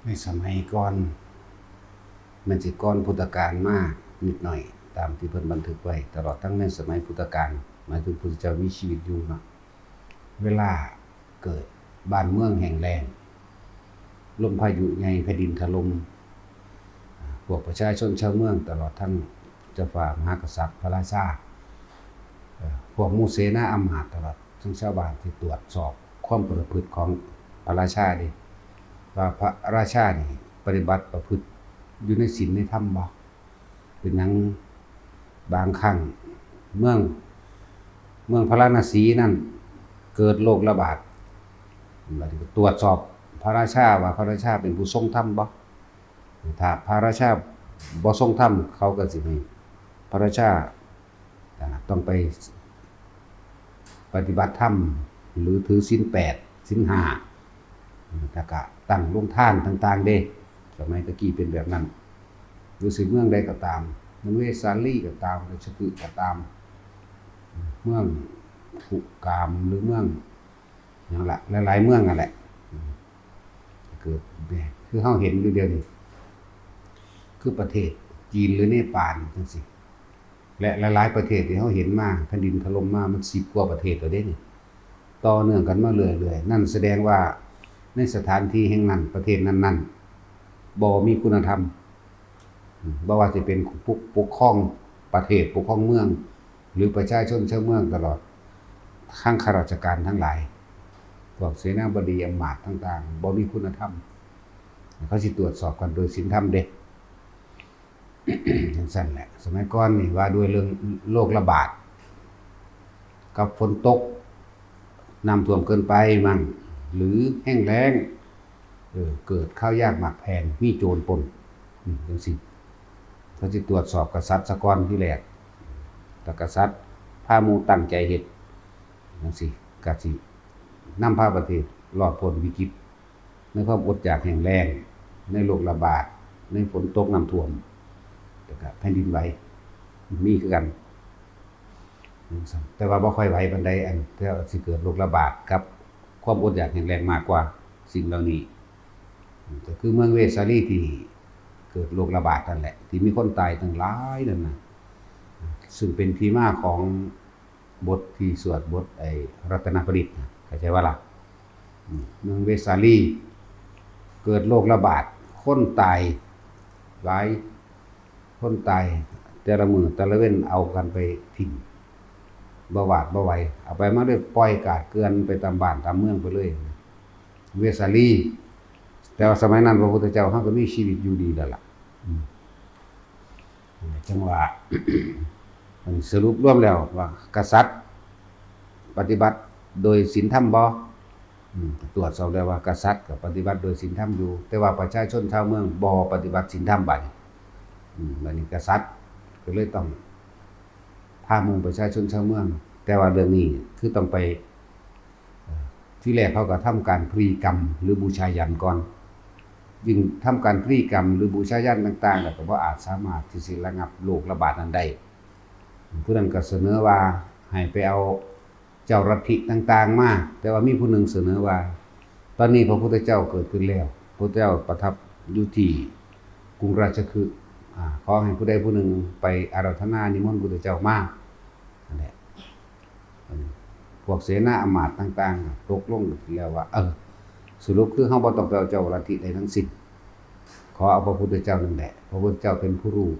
ในสมัยก่อนมันสิก่อนพุทธกาลมานิดหน่อยตามที่เพิ่นบันทึกไว้ตลอดทั้งในสมัยพุทธกาลหมายถึงพุทธเจ้ามีชีวิตอยู่เนาะเวลาเกิดบ้านเมืองแห้งแล้งลมพายุใหญ่แผ่นดินถล่มพวกประชาชนชาวเมืองตลอดทั้งเจ้าฟ้ามหากษัตริย์พระราชาพวกหมู่เสนาอำมาตย์ตลอดทั้งชาวบ้านที่ตรวจสอบความประพฤติของพระราชาดิว่าพระราชานี่ปฏิบัติประพฤติอยู่ในศีลในธรรมบ่เป็นหยังบางครั้งเมืองพระราณสีนั่นเกิดโรคระบาดตรวจสอบพระราชาว่าพระราชาเป็นผู้ทรงธรรมบ่ถ้าพระราชาบ่ทรงธรรมเขาก็สิให้พระราชาต้องไปปฏิบัติธรรมหรือถือศีล8ศีล5แล้วก็ตั้งโรงทานต่างๆเด้สมัยตะกี้เป็นแบบนั้นหรือสิเมืองใดก็ตามเมืองเวสาลีก็ตามราชคฤห์ก็ตามเมืองขุกามหรือเมืองหยังล่ะหลายๆเมืองนั่นแหละเกิดคือเฮาเห็นอยู่เดียวนี้คือประเทศจีนหรือเนปาลจังซี่และหลายๆประเทศที่เฮาเห็นมาแผ่นดินถล่มมามัน10กว่าประเทศแล้วเด้นี่ต่อเนื่องกันมาเรื่อยๆนั่นแสดงว่าในสถานที่แห่งนั้นประเทศนั้นๆบ่มีคุณธรรมบ่ว่าจะเป็นปกครองประเทศปกครองเมืองหรือประชาชนชาวเมืองตลอดทั้งข้าราชการทั้งหลายพวกเสนาบดีอำมาตย์ต่างๆบ่มีคุณธรรมเขาสิตรวจสอบกันโดยศีลธรรมเด้ จังซั่นแหละสมัยก่อนนี่ว่าด้วยเรื่องโรคระบาดกับฝนตกน้ำท่วมเกินไปมั่งหรือแห้งแล้งเกิดข้าวยากหมากแพงมีโจรปล้นจังซี่เขาสิตรวจสอบกษัตริย์ซะก่อนที่แรกแต่กษัตริย์พาหมู่ตั้งใจเฮ็ดจังซี่ก็สินำพาประเทศรอดพ้นวิกฤตในความอดอยากแห้งแล้งในโรคระบาดในฝนตกน้ำท่วมแล้วก็แผ่นดินไหวมีคือกันแต่ว่าบ่ค่อยไหวปานใดอันที่สิเกิดโรคระบาดกับความอดอยากแห้งแล้งมากกว่าสิ่งเหล่านี้ก็คือเมืองเวสาลีที่เกิดโรคระบาดนั่นแหละที่มีคนตายตั้งหลายนั่นน่ะซึ่งเป็นที่มาของบทที่สวดบทรัตนประดิษฐ์เข้าใจว่าล่ะเมืองเวสาลีเกิดโรคระบาดคนตายหลายคนตายแต่ละมื้อแต่ละเว้นเอากันไปทิ้งบ่หวาดบ่ไหวเอาไปมาด้วยปล่อยกาดเกลื่อนไปตามบ้านตามเมืองไปเลยเวสาลีแต่ว่าสมัยนั้นพระพุทธเจ้าเฮาก็มีชีวิตอยู่ดีแล้วล่ะจังว่า สรุปรวมแล้วว่ากษัตริย์ปฏิบัติโดยศีลธรรมบ่ตรวจสอบได้ว่ากษัตริย์ก็ปฏิบัติโดยศีลธรรมอยู่แต่ว่าประชาชนชาวเมืองบ่ปฏิบัติศีลธรรมบัดนี้กษัตริย์ก็เลยต้องพาหมู่ประชาชนชาวเมืองแต่ว่าเรื่องนี้คือต้องไปที่แรกเขาก็ทำการพลีกรรมหรือบูชายัญก่อนยิ่งทำการพลีกรรมหรือบูชายัญต่างๆแล้วก็บ่อาจสามารถที่สิระงับโรคระบาดนั้นได้ผู้นั้นก็เสนอว่าให้ไปเอาเจ้าลัทธิต่างๆมาแต่ว่ามีผู้หนึ่งเสนอว่าตอนนี้พระพุทธเจ้าเกิดขึ้นแล้วพระพุทธเจ้าประทับอยู่ที่กรุงราชคฤห์ขอให้ผู้ใดผู้หนึ่งไปอาราธนานิมนต์พระพุทธเจ้ามานั่นแหละพวกเสนาอำมาตย์ต่างๆตกลงแล้วว่าสรุปคือเฮาบ่ต้องไปเอาเจ้าลัทธิใดทั้งสิ้นขอเอาพระพุทธเจ้านั่นแหละพระพุทธเจ้าเป็นผู้รู้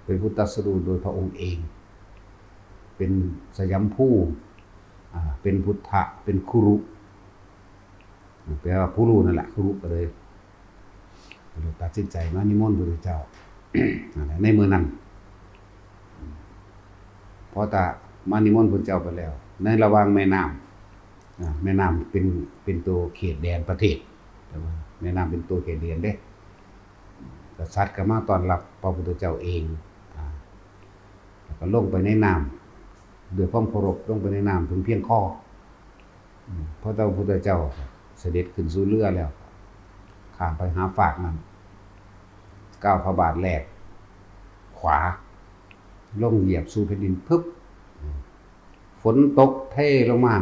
เป็นผู้ตรัสรู้โดยพระองค์เองเป็นสยัมภูเป็นพุทธะเป็นคุรุแปลว่าผู้รู้นั่นแหละคุรุก็เลยตัดสินใจมานิมนต์พระพุทธเจ้า ในมื้อนั้นพอตามานิมนต์พระเจ้าไปแล้วในระหว่างแม่น้ำเป็นตัวเขตแดนประเทศแต่ว่าแม่น้ำเป็นตัวเขตแดนเด้กษัตริย์ก็มาต้อนรับพระพุทธเจ้าเองแล้วก็ลงไปในน้ำด้วยความเคารพลงไปในน้ำถึงเพียงคอพระพุทธเจ้าเสด็จขึ้นสู่เรือแล้วข้ามไปหาฝากนั้นก้าวพระบาทแรกขวาลงเหยียบสู่แผ่นดินปึ๊บฝนตกเทลงมา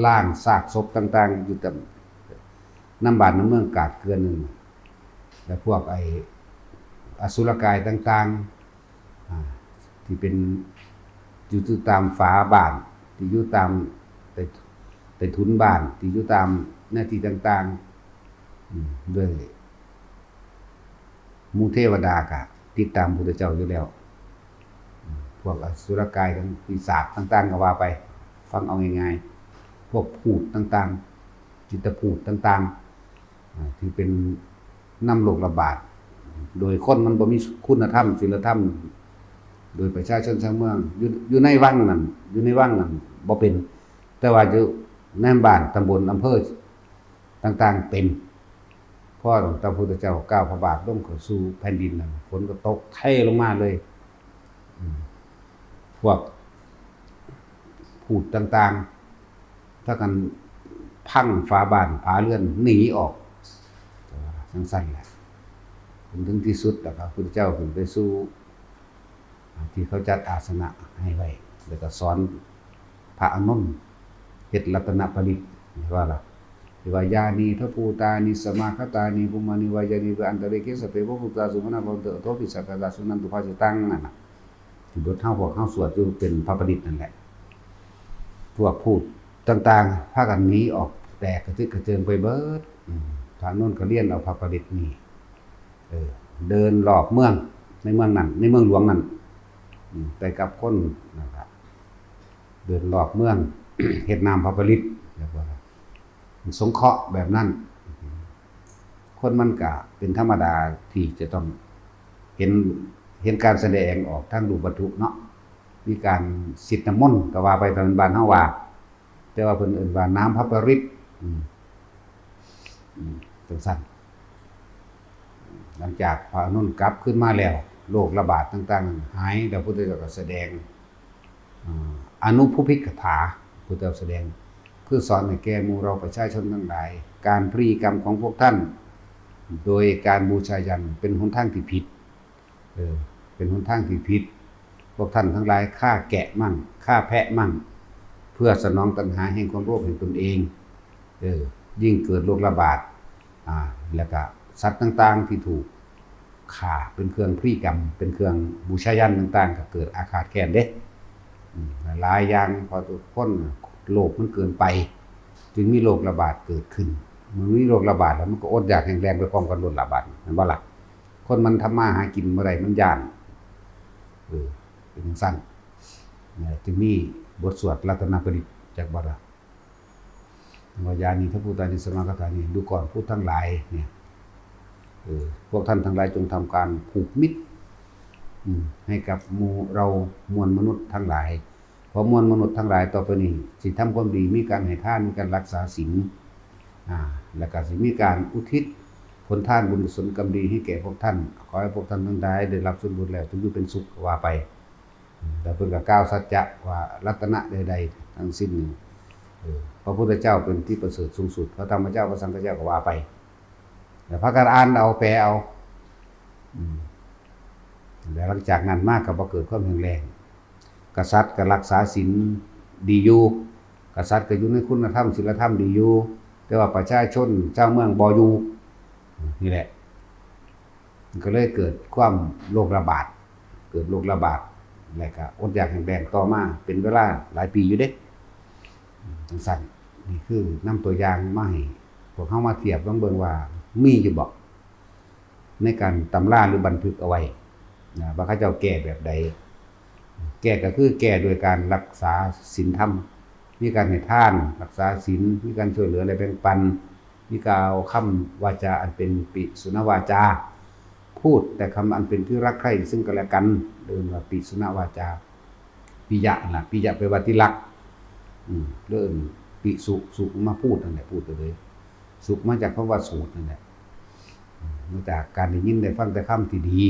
ล่างซากศพต่างๆอยู่ น้ำบาดน้ำเมืองกาดเกลือนนึงแล้วพวกไอ้อสุรกายต่างๆที่เป็นอยู่ตามฝาบ้านที่อยู่ตามแต่ทุนบ้านที่อยู่ตามหน้าที่ต่างๆด้วยหมู่เทวดากะติดตามพุทธเจ้าอยู่แล้วพวกอสุรกายทั้งปีศาจต่างๆก็ว่าไปฟังเอาง่ายๆพวกพูดต่างๆจิตพูดต่างๆที่เป็นนำโรคระบาดโดยคนมันบ่มีคุณธรรมศีลธรรมโดยประชาชนชาวเมืองอยู่ในวังนั้นบ่เป็นแต่ว่าอยู่ในบ้านตำบลอำเภอต่างๆเป็นเพราะพระพุทธเจ้าก้าวพระบาทลงเข้าสู่แผ่นดินนั้นฝนก็ตกเทลงมาเลยพวกพูดต่างๆถ้ากันพังฝาบ้านผาเรือนหนีออกสั้นๆแหละถึงที่สุดแล้วครับพระพุทธเจ้าขึ้นไปสู่ที่เขาจัดอาสนะให้ไว้แล้วก็สอนพระอานนท์เฮ็ดรัตนประดิษฐ์ว่าล่ะหรือว่ายานีทภูตานิสมาคตานิภูมานิวายานิอันตเรเกสเปโภพุตตาสุมนาภวเตโตปิสักกะสุนันตุภาสิตังนั่นน่ะที่บทเฮาพวกเฮาสวดอยู่เป็นพระประดิษฐ์นั่นแหละพวกพูดต่างๆพากันหนีออกแตกกระทึกกระเจิงไปเบิดพระอานนท์ก็เรียนเอาพระประดิษฐ์นี่เดินรอบเมืองในเมืองนั้นในเมืองหลวงนั้นไปกับคนนะครับเดินรอบเมือง เฮ็ดนามพระประดิษฐ์แบบว่าสงเคราะห์แบบนั้นคนมันก็เป็นธรรมดาที่จะต้องเห็นการแสดงออกทางรูปวัตถุเนาะมีการสิทธิ์น้ำมนต์ก็ว่าไปตามบ้านเฮาว่าแต่ว่าเพิ่นเอิ้นว่าน้ำพระประดิษฐ์จังซั่นหลังจากพระอานนท์กลับขึ้นมาแล้วโรคระบาดต่างๆหายแล้วพุทธเจ้าก็แสดงอนุภูพิกถาพุทธเจ้าแสดงเพื่อสอนให้แก่หมู่เราประชาชนทั้งหลายการพฤติกรรมของพวกท่านโดยการบูชายันเป็นหนทางที่ผิดเป็นหนทางที่ผิดพวกท่านทั้งหลายฆ่าแกะมั่งฆ่าแพะมั่งเพื่อสนองตัณหาแห่งความโลภแห่งตนเองยิ่งเกิดโรคระบาดแล้วก็สัตว์ต่างๆที่ถูกฆ่าเป็นเครื่องพฤติกรรมเป็นเครื่องบูชายันต่างๆก็เกิดอาฆาตแค้นเด้หลายอย่างพอทุกคนโลภมันเกินไปจึงมีโรคระบาดเกิดขึ้นมันมีโรคระบาดแล้วมันก็อดอยากแห้งแรงไปพร้อมกันโรคระบาดมันบ่ล่ะคนมันทำมาหากินเมื่อไหร่มันย่านเป็นสั้นจึงมีบทสวดรัตนประดิษฐ์จากบ่ล่ะว่ายานีทภูตานิสมาคตานิดูก่อนผู้ทั้งหลายเนี่ยพวกท่านทั้งหลายจงทำการผูกมิตรให้กับหมู่เรามวลมนุษย์ทั้งหลายเพราะมวลมนุษย์ทั้งหลายต่อไปนี้สิทำความดีมีการให้ทานมีการรักษาศีลและก็สิมีการอุทิศผลทานบุญกุศลกรรมดีให้แก่พวกท่านขอให้พวกท่านทั้งหลายได้รับส่วนบุญแล้วจงอยู่เป็นสุขว่าไปแต่เพิ่นก็กล่าวสัจจะว่ารัตนะใดๆทั้งสิ้นพระพุทธเจ้าเป็นที่ประเสริฐสูงสุดพระธรรมเจ้าพระสังฆเจ้าก็ว่าไปแต่พระการอ่านเอาแปลเอาแล้วหลังจากนั้นมากก็บ่เกิดความแข็งแรงกษัตริย์ก็รักษาศีลดีอยู่กษัตริย์ก็อยู่ในคุณธรรมศีลธรรมดีอยู่แต่ว่าประชาชนเจ้าเมืองบ่อยู่นี่แหละมันก็เลยเกิดความโรคระบาดแล้วก็อดอยากแข็งแรงต่อมาเป็นเวลาหลายปีอยู่เด้จังซั่นนี่คือนำตัวอย่างมาให้พวกเฮามาเทียบลองเบิ่งว่ามีอยู่บ่ในการตำราหรือบันทึกเอาไว้ว่าเขาเจ้าแก้แบบใดแก้ก็คือแก้โดยการรักษาศีลธรรมมีการให้ทานรักษาศีลมีการช่วยเหลือและแบ่งปันมีการเอาคำวาจาอันเป็นปิสุนวาจาพูดแต่คำอันเป็นที่รักใคร่ซึ่งกันและกันเรียกว่าปิสุนวาจาปิยะนะปิยะแปลว่าที่รักเรื่องปิสุมาพูดนั่นแหละพูดไปเลยสุมาจากคำว่าสูตรนั่นแหละมาจากการได้ยินได้ฟังแต่คำที่ดี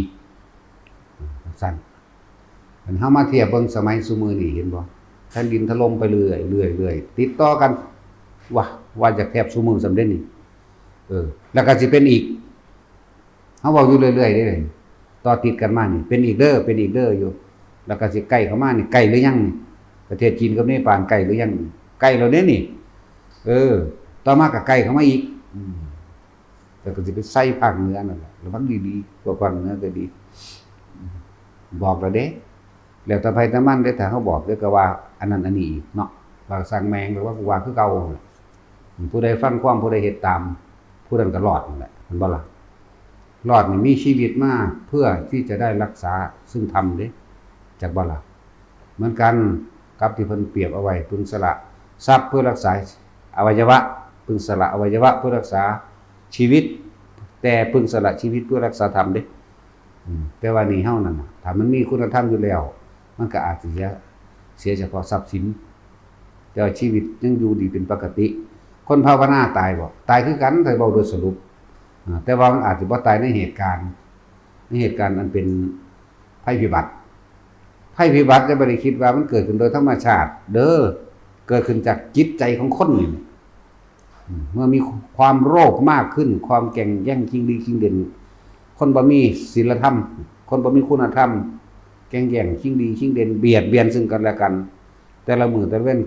สั้นมันเฮามาเทียบเบิ่งสมัยซุมื้อนี้เห็นบ่แผ่นดินถล่มไปเรื่อยติดต่อกันว่าจะแทบซุมื้อสำเร็จนี่แล้วก็สิเป็นอีกเฮาเว้าอยู่เรื่อยๆเด้ต่อติดกันมานี่เป็นอีกเด้ออยู่แล้วก็สิใกล้เข้ามานี่ใกล้หรือยังนี่ประเทศจีนกับเนปาลใกล้หรือยังใกล้แล้วเด้นี่ต่อมาก็ใกล้เข้ามาอีก แต่ก็สิไปใส่ภาคเหนือนั่นแหละระวังดีๆกว่าภาคเหนือก็ดีบอกแล้วเด้แล้วแต่ไผแต่มันได้ถ้าเขาบอกเด้ก็ว่าอันนั้นอันนี้อีกเนาะว่าสั่งแมงหรือว่ากูว่าคือเก่าผู้ใดฟังความผู้ใดเฮ็ดตามผู้นั้นก็รอดนั่นแหละเห็นบ่ล่ะรอดนี่มีชีวิตมาเพื่อที่จะได้รักษาซึ่งธรรมเด้จากบ่ล่ะเหมือนกันกับที่เพิ่นเปรียบเอาไว้พึงสละทรัพย์เพื่อรักษาอวัยวะพึงสละอวัยวะเพื่อรักษาชีวิตแต่พึงสละชีวิตเพื่อรักษาธรรมเด้แต่ว่านี่เฮานั่นน่ะถ้ามันมีคุณธรรมอยู่แล้วมันก็อาจสิเสียเฉพาะทรัพย์สินแต่ชีวิตยังอยู่ดีเป็นปกติคนภาวนาตายบ่ตายคือกันถ้าเว้าโดยสรุปแต่ว่ามันอาจสิบ่ตายในเหตุการณ์อันเป็นภัยพิบัติจะบ่ได้คิดว่ามันเกิดขึ้นโดยธรรมชาติเด้อเกิดขึ้นจากจิตใจของคนนี่เมื่อมีความโลภมากขึ้นความแข่งแย่งชิงดีชิงเด่นคนบ่มีศีลธรรมคนบ่มีคุณธรรมแข่งแย่งชิงดีชิงเด่นเบียดเบียนซึ่งกันและกันแต่ละมื้อแต่ละเว้น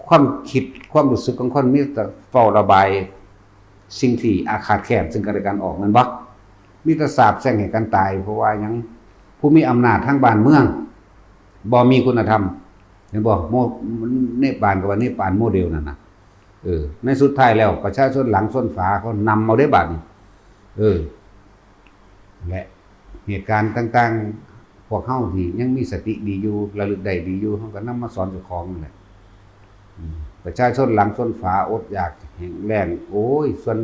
ความคิดความรู้สึกของคนมีแต่เฝ้าระบายสิ่งที่อาฆาตแค้นซึ่งกันและกันออกนั่นบ่มีแต่สาปแช่งให้กันตายเพราะว่าหยังผู้มีอำนาจทางบ้านเมืองบ่มีคุณธรรมเห็นบ่เนปาลก็ว่าเนปาลโมเดลนั่นน่ะในสุดท้ายแล้วประชาชนหลังส้นฝาเขานำเอาได้บาดนี้และเหตุการณ์ต่างๆพวกเฮาที่ยังมีสติดีอยู่ระลึกได้ดีอยู่เฮาก็นำมาสอนเจ้าของนั่นแหละประชาชนหลังส้นฝาอดอยากแห้งแล้งโอ้ยส่วน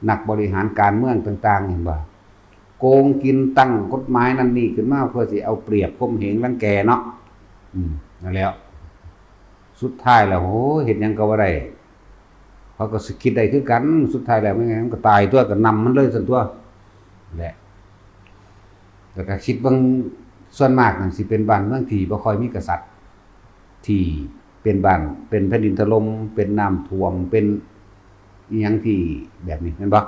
นักบริหารการเมืองต่างๆเห็นบ่โกงกินตั้งกฎหมายนั่นนี่ขึ้นมาเพื่อสิเอาเปรียบข่มเหงรังแกเนาะนั่นแล้วสุดท้ายแล้วโหเฮ็ดหยังก็บ่ได้เขาก็คิดได้คือกันสุดท้ายแล้วไม่งั้นมันก็ตายตัวก็นำมันเลยซั่นตัวแหละแล้วก็คิดบางส่วนมากนั่นสิเป็นบ้านเมืองที่บ่ค่อยมีกษัตริย์ที่เป็นบ้านเป็นแผ่นดินถล่มเป็นน้ำท่วมเป็นอีหยังที่แบบนี้แม่นบ่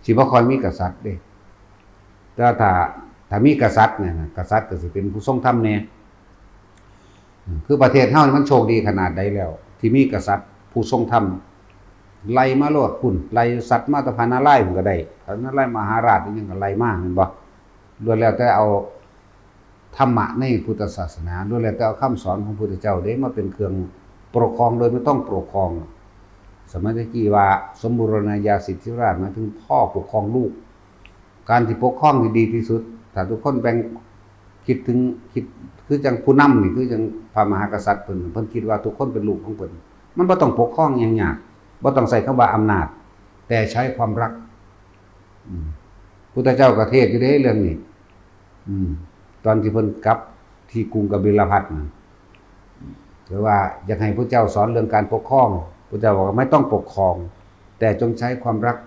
สิบ่ค่อยมีกษัตริย์เด้แต่ถ้ามีกษัตริย์เนี่ยกษัตริย์ก็สิเป็นผู้ทรงธรรมแน่คือประเทศเฮานี่มันโชคดีขนาดใดแล้วที่มีกษัตริย์ผู้ทรงธรรมไล่มาโลดพุ่นไล่สัตว์มาตะพานารายณ์พุ่นก็ได้พระนารายณ์มหาราชนี่ยังก็ไล่มาแม่นบ่ล้วนแล้วแต่เอาธรรมะในพุทธศาสนาล้วนแล้วแต่เอาคำสอนของพระพุทธเจ้าเด้มาเป็นเครื่องปกครองโดยไม่ต้องปกครองสมัยตะกี้ว่าสมบูรณาญาสิทธิราชหมายถึงพ่อปกครองลูกการที่ปกครองที่ดีที่สุดถ้าทุกคนแบ่งคิดคือจังผู้นำนี่คือจังพระมหากษัตริย์เพิ่นคิดว่าทุกคนเป็นลูกของเพิ่นมันบ่ต้องปกครองหยังยากบ่ต้องใช้คำว่าอำนาจแต่ใช้ความรักพุทธเจ้าก็เทศน์อยู่เด้เรื่องนี้ตอนที่เพิ่นกลับที่กรุงกบิลพัสดุหรือว่าอยากให้พระเจ้าสอนเรื่องการปกครองพระเจ้าบอกว่าไม่ต้องปกครองแต่จงใช้ความรัก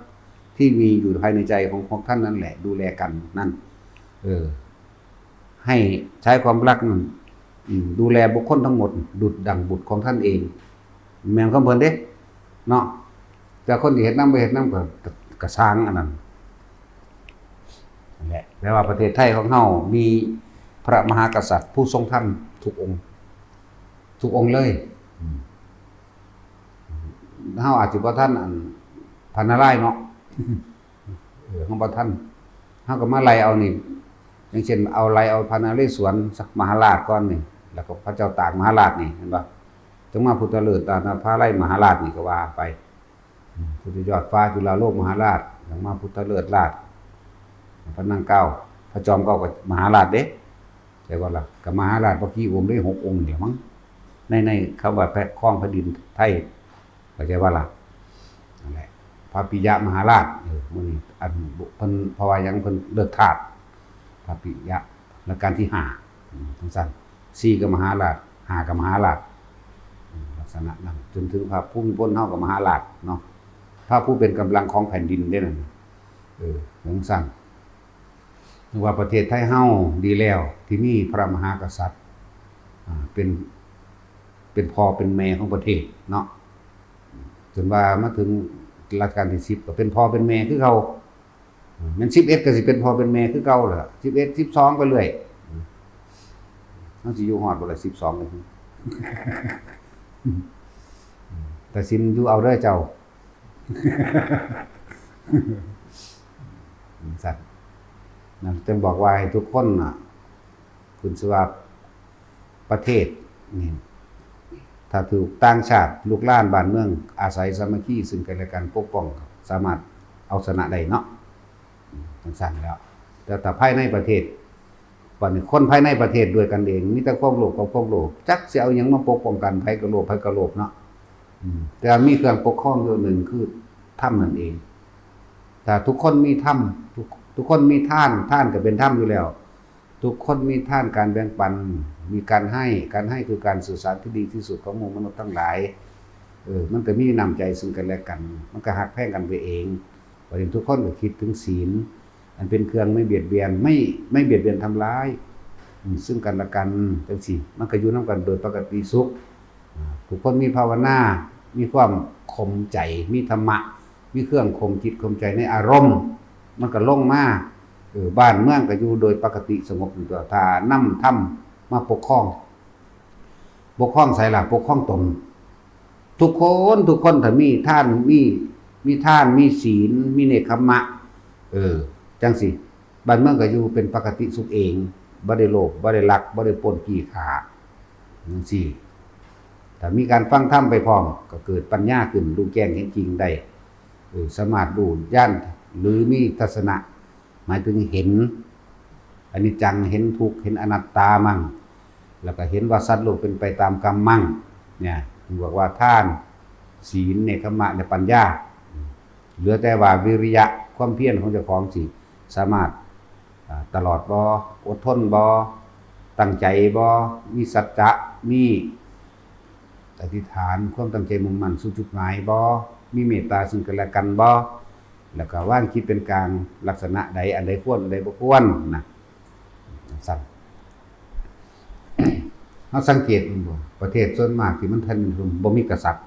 ที่มีอยู่ภายในใจของท่านนั่นแหละดูแลกันนั่นให้ใช้ความรักนั่นดูแลบุคคลทั้งหมดดุจดั่งบุตรของท่านเองแม่นของเพิ่นเด้เนาะแต่คนที่เฮ็ดนำบ่เฮ็ดนำก็สร้างอันนั้นนั่นแหละแปลว่าประเทศไทยของเฮามีพระมหากษัตริย์ผู้ทรงธรรมทุกองค์เลยเฮาอาจสิบ่ทันอันพระนารายณ์เนาะเฮาบ่ทันเฮาก็มาไล่เอานี่อย่างเช่นเอาไล่เอาพระนเรศวรสักมหาราชก่อนนี่แล้วก็พระเจ้าตากมหาราชนี่เห็นบ่ถึงมาพุทธฤกษ์ตาพระไร่มหาราชนี่ก็ว่าไปพุทธยอดฟ้าจุฬาโลกมหาราชถึงมาพุทธฤกษ์ราชพระนางเก้าพระจอมเก้าก็มหาราชเด้ใช่บ่ล่ะก็มหาราชบ่กี่องค์ได้6องค์เดี๋ยวมั้งในคำว่าแผ่นครองแผ่นดินไทยเข้าใจว่าล่ะนั่นแหละพระปิยมหาราชมื้อนี้อันเพิ่นเพราะว่ายังเพิ่นเลิกทาสพระปิยะรัชกาลที่5จังซั่น4ก็มหาราช5ก็มหาราชลักษณะนั้นจนถึงพระภูมิพลเฮาก็มหาราชเนาะพระผู้เป็นกำลังของแผ่นดินเด้นั่นจังซั่นว่าประเทศไทยเฮาดีแล้วที่มีพระมหากษัตริย์เป็นพ่อเป็นแม่ของประเทศเนาะจนว่ามาถึงรัชกาลที่10ก็เป็นพ่อเป็นแม่คือเขาแม่น11ก็สิเป็นพ่อเป็นแม่คือเก่าล่ะ11 12ไปเรื่อยเฮาสิอยู่ฮอดบ่ล่ะ12เลยแต่สินอยู่เอาเด้อเจ้า สัตว์นั่นจึงบอกว่าให้ทุกคนน่ะคุณสว่าประเทศนี่ถ้าถูกต่างชาติลูกหลานบ้านเมืองอาศัยสามัคคีซึ่งกันและกันปกป้องสามารถเอาชนะได้เนาะสั่นแล้วแต่ถ้าภายในประเทศวันนี้คนภายในประเทศด้วยกันเองมีแต่ความโลภกับความโลภจักสิเอาหยังมาปกป้องกันไผก็โลภไผก็โลภเนาะแต่มีเครื่องปกครองอยู่หนึ่งคือธรรมนั่นเองถ้าทุกคนมีธรรมทุกคนมีท่านก็เป็นธรรมอยู่แล้วทุกคนมีท่านการแบ่งปันมีการให้คือการสื่อสารที่ดีที่สุดของหมู่มนุษย์ทั้งหลายมันก็มีน้ำใจซึ่งกันและกันมันก็หักแพงกันไปเองประเด็นทุกคนก็คิดถึงศีลอันเป็นเครื่องไม่เบียดเบียนไม่เบียดเบียนทำร้ายซึ่งกันและกันจังซี่มันก็อยู่นำกันโดยปกติสุขทุกคนมีภาวนามีความข่มใจมีธรรมะมีเครื่องข่มจิตข่มใจในอารมณ์มันก็ลงมาบ้านเมืองก็อยู่โดยปกติสงบอยู่ตัวถ้านำธรรมมาปกครองไสล่ะปกครองตนทุกคนถ้ามีท่านมีท่านมีศีลมีเนกขัมมะจังสิบ้านเมืองก็อยู่เป็นปกติสุขเองบ่ได้โลภบ่ได้ลักบ่ได้ปล้นจี้ฆ่าจังซี่ถ้ามีการฟังธรรมไปพร้อมก็เกิดปัญญาขึ้นรู้แจ้งเห็นจริงได้สามารถดูย่านหรือมีทัศนะหมายถึงเห็นอนิจจังเห็นทุกข์เห็นอนัตตามั่งแล้วก็เห็นว่าสัตว์โลกเป็นไปตามกรรมมั่งเนี่ยบอกว่าท่านศีลเนกขัมมะและปัญญาเหลือแต่ว่าวิริยะความเพียรของเจ้าของสิสามารถตลอดบ่อดทนบ่ตั้งใจบ่มีสัจจะมีอธิษฐานความตั้งใจมุ่งมั่นสู่จุดหมายบ่มีเมตตาซึ่งกันและกันบ่แล้วก็ว่างคิดเป็นกลางลักษณะใดอันใดควรอันใดบ่ควรนะสั่นเฮาสังเกตบ่ประเทศส่วนมากที่มันทันบ่มีกษัตริย์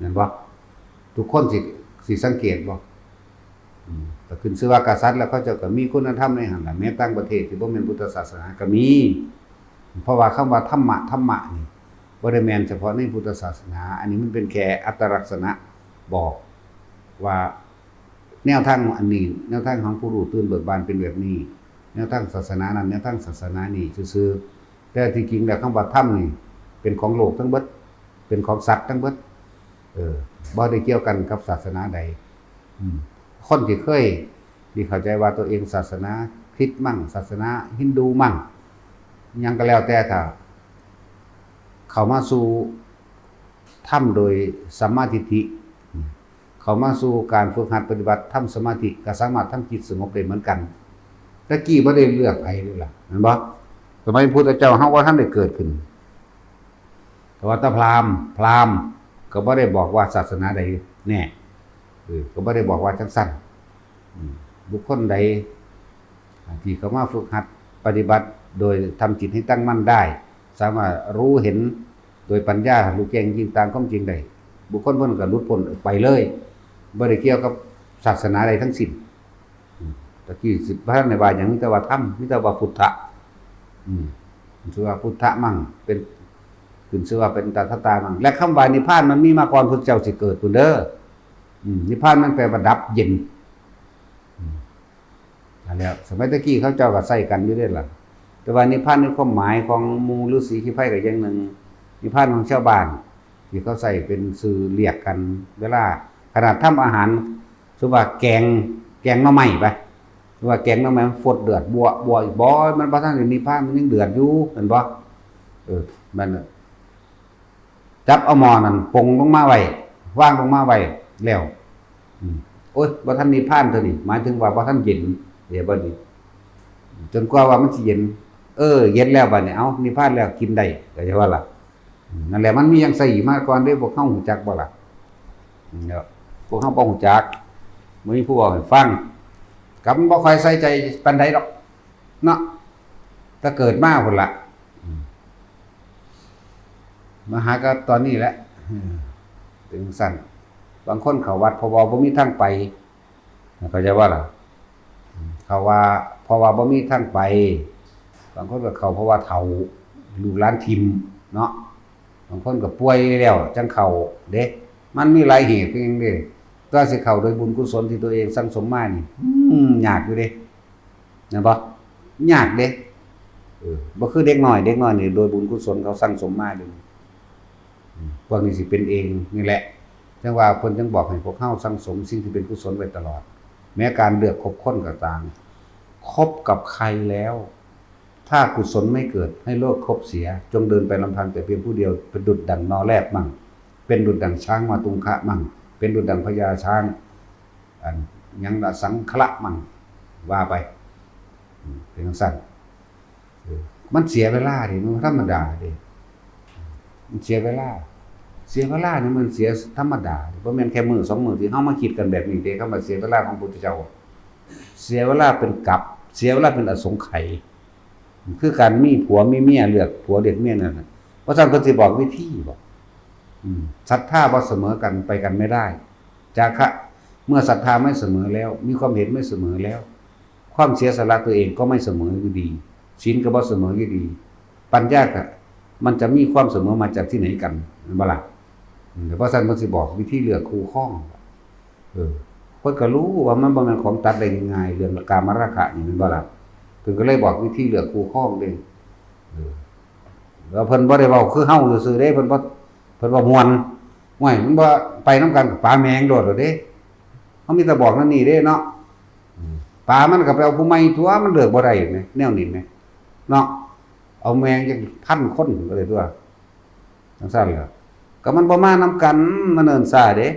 นั่นบ่ทุกคนสิสังเกตบ่ก็ขึ้นชื่อว่ากษัตริย์แล้วเขาเจ้าก็มีคุณธรรมในหั่นล่ะแม้ต่างประเทศที่บ่แม่นพุทธศาสนาก็มีเพราะว่าคำว่าธรรมะนี่บ่ได้แม่นเฉพาะในพุทธศาสนาอันนี้มันเป็นแค่อัตลักษณะบอกว่าแนวทางอันนี้แนวทางของผู้รู้ตื่นเบิกบานเป็นแบบนี้แนวทางศาสนานั้นแนวทางศาสนานี้ซื่อๆแต่ที่จริงแล้วคำว่าธรรมนี่เป็นของโลกทั้งเบิดเป็นของสัตว์ทั้งเบิดบ่ได้เกี่ยวกันกับศาสนาใดคนที่เคยที่เข้าใจว่าตัวเองศาสนาคริสต์มั่งศาสนาฮินดูมั่งยังก็แล้วแต่ถ้าเข้ามาสู่ธรรมโดยสัมมาทิฏฐิเข้ามาสู่การฝึกหัดปฏิบัติทำสมาธิก็สามารถทำจิตสงบได้เหมือนกันตะกี้บ่ได้เลือกไผเลยล่ะเห็นบ่สมัยพุทธเจ้าเฮาว่าท่านได้เกิดขึ้นแต่ว่าพราหมณ์ก็บ่ได้บอกว่าศาสนาใดแน่ก็บ่ได้บอกว่าจังซั่นบุคคลใดที่เข้ามาฝึกหัดปฏิบัติโดยทำจิตให้ตั้งมั่นได้สามารถรู้เห็นโดยปัญญารู้แจ้งจริงตามความจริงได้บุคคลเพิ่นก็หลุดพ้นไปเลยบ่ได้เกี่ยวกับศาสนาใดทั้งสิ้นตะกี้สิพระในว่าหยังมีแต่ว่าธรรมมีแต่ว่าพุทธะชื่อว่าพุทธะมั่งเป็นขึ้นชื่อว่าเป็นตถาตามั่งและคำว่านิพพานมันมีมาก่อนพุทธเจ้าสิเกิดพุ่นเด้อนิพพานมันแปลว่าดับเย็นนั่นแหละสมัยตะกี้เขาเจ้าก็ใส่กันอยู่เด้ล่ะแต่ว่านิพพานในความหมายของหมู่ฤาษีขี้ไผก็อย่างนึงนิพพานของชาวบ้านที่เขาใส่เป็นชื่อเรียกกันเวลาขนาดทำอาหารสมมุติว่าแกงหน่อไม้ไปสมมุติว่าแกงหน่อไม้มันฟดเดือดบัวอีกบ่มันบ่ทันได้นิพพานมันยังเดือดอยู่เห็นบ่มันจับเอาหม้อนั่นปงลงมาไว้วางลงมาไว้แล้วโอ๊ยบ่ทันนิพพานเท่านี้หมายถึงว่าบ่ทันเย็นเดี๋ยวบัดนี้จนกว่าว่ามันสิเย็นเย็นแล้วบัดนี้เอ้านิพพานแล้วกินได้ก็จะว่าล่ะนั่นแหละมันมีอย่างใส่มาก่อนเด้พวกเฮาฮู้จักบ่ล่ะเนาะพวกเฮาบ่ฮู้จักบ่มีผู้บอกให้ฟังก็มันบ่ค่อยใส่ใจปานใดดอกเนาะถ้าเกิดมาพุ่นล่ะมาหาก็ตอนนี้แหละถึงสั่นบางคนเข้าวัดเพราะว่าบ่มีทางไปเข้าใจว่าล่ะเขาว่าเพราะว่าบ่มีทางไปบางคนก็เข้าเพราะว่าเฒ่าลูกหลานทิ่มเนาะบางคนก็ป่วยแล้วจังเข้าเด้มันมีหลายเหตุเองเด้ต ก็สิเข้าโดยบุญกุศลที่ตัวเองสั่งสมมานี่ยากอยู่เด้นะบ่ยากเด้บ่คือเด็กน้อยนี่โดยบุญกุศลเขาสั่งสมมาเด้พวกนี้สิเป็นเองนี่แหละจังว่าเพิ่นจึงบอกให้พวกเฮาสั่งสมสิ่งที่เป็นกุศลไว้ตลอดแม้การเลือกคบคนก็ตามคบกับใครแล้วถ้ากุศลไม่เกิดให้เลิกคบเสียจงเดินไปลำพังแต่เพียงผู้เดียวเป็นดุจดั่งนอแรดมั่งเป็นดุจดั่งช้างมาตุงคะมั่งเป็นดุจดั่งพญาช้างยังละสังฆะมั่งว่าไปเป็นจังซั่นมันเสียเวลาดิมันธรรมดาดิมันเสียเวลานี่มันเสียธรรมดาบ่แม่นแค่มื้อ2มื้อที่เฮามาคิดกันแบบนี้เด้คำว่าเสียเวลาของพุทธเจ้าเสียเวลาเป็นกับเสียเวลาเป็นอสงไขยคือการมีผัวมีเมียเลือกผัวเลือกเมียนั่นน่ะเพราะฉะนั้นเพิ่นสิบอกวิธีบอกศรัทธาบ่เสมอกันไปกันไม่ได้จาคะเมื่อศรัทธาไม่เสมอแล้วมีความเห็นไม่เสมอแล้วความเสียสละตัวเองก็ไม่เสมออยู่ดีศีลก็บ่เสมออยู่ดีปัญญาก็มันจะมีความเสมอมาจากที่ไหนกันบ่ล่ะเพราะฉะนั้นเพิ่นสิบอกวิธีเลือกคู่ครองเพิ่นก็รู้ว่ามันบ่แม่นของตัดได้ง่ายๆเรื่องกามราคะนี่แม่นบ่ล่ะเพิ่นก็เลยบอกวิธีเลือกคู่ครองเด้แล้วเพิ่นบ่ได้เว้าคือเฮาซื่อๆเด้เพิ่นว่าม่วนห้วยมันบ่ไปนำกันกับปลาแมงโดดเด้เฮามีแต่บอกนั่นนี่เด้เนาะปลามันก็ไปเอาผู้ใหม่ตัวมันเลือกบ่ได้แหมแนวนี้แหมเนาะเอาแมงจักพันคนก็เลยตัวจังซั่นล่ะก็มันบ่มานำกันมันเอิ้นซ่าเด้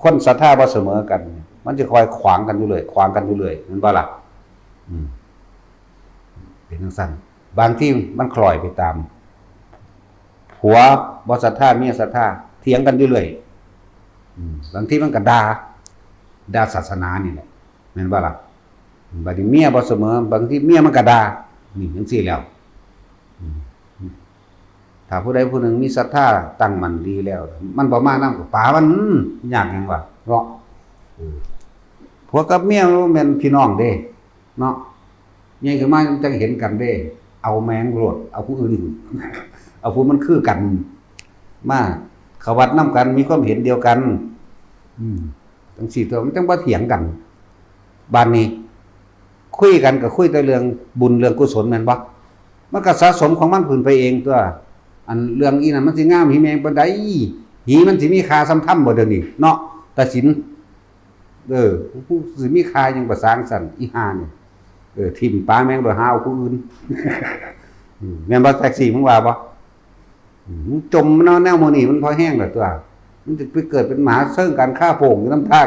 คนศรัทธาบ่เสมอกันมันจะคอยขวางกันอยู่เลยแม่นบ่ล่ะเป็นจังซั่นบางทีมันคล้อยไปตามผัวบ่ศรัทธาเมียศรัทธาเถียงกันอยู่เลยบางทีมันก็ด่าศาสนานี่แหละแม่นบ่ล่ะบัดนี้เมียบ่เสมอบางทีเมียมันก็ด่านี่จังซี่แล้วถ้าผู้ใดผู้หนึ่งมีศรัทธาตั้งมั่นดีแล้วมันบ่มานำกับป๋ามันยากหยังวะเนาะผัวกับเมียมันแม่นพี่น้องเด้เนาะใหญ่ขึ้นมาจังเห็นกันเด้เอาแมงโลดเอาผู้อื่นเอาผู้มันคือกันมาเขาวัดนำกันมีความเห็นเดียวกันจังซี่ตัวมันจังบ่เถียงกันบัดนี้คุยกันก็คุยแต่เรื่องบุญเรื่องกุศลแม่นบ่มันก็สะสมของมันขึ้นไปเองตัวอันเรื่องอีนั่นมันสิงามหิแมงปานใดหิมันสิมีค่าส่ำถ้ำบ่เดี๋ยวนี้เนาะตัดสินผู้สิมีค่าหยังบ่สร้างสรรค์อีห่านี่ทิ่มปลาแมงโดยหาเอาผู้อื่นแม่นบ่แท็กซี่มึงว่าบ่จมเนาะแนวมื้อนี้มันพอแห้งแล้วตัวมันจะไปเกิดเป็นหมาเซิ่งกันฆ่าโป่งอยู่นำทาง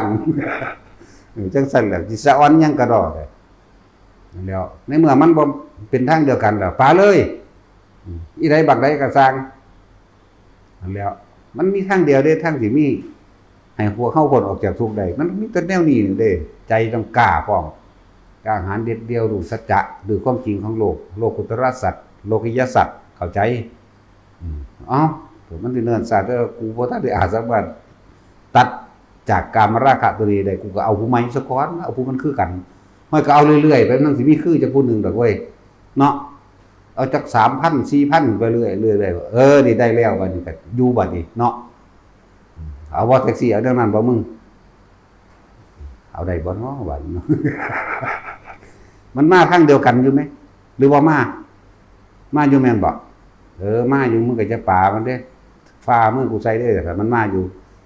จังซั่นแหละสิสะอ่อนหยังก็ดอกแล้วในเมื่อมันบ่เป็นทางเดียวกันแล้วปาเลยอีใดบักใดก็สร้างแล้วมันมีทางเดียวเด้ทางสิมีให้พวกเฮาพ้นออกจากทุกข์ได้มันมีแต่แนวนี้เด้ใจต้องกล้าพร้อมกล้าหาญเด็ดเดียวรู้สัจจะดูความจริงของโลกกุตตรสัตว์โลกิยสัตว์เข้าใจมันสิเนินซาแต่กูบ่ทันได้อาสักวันตัดจากกามราคะตัวนี้ได้กูก็เอาผู้ใหม่ซะก่อนเอาผู้มันคือกันห้อยก็เอาเรื่อยๆไปมันสิมีคือจักผู้นึงดอกเว้ยเนาะเอาจัก 3,000 4,000 ไปเรื่อยๆนี่ได้แล้วบัดนี้ก็อยู่บัดนี้เนาะเอาบ่แท็กซี่เอาเรื่องนั้นบ่มึงเอาได้บ่เนาะบัดนี้เนาะมันมาทางเดียวกันอยู่มั้ยหรือว่ามาอยู่แม่นบ่มาอยู่มึงก็จะป่ามันเด้ฟ้ามือกูใส่ได้แต่มันมาอยู่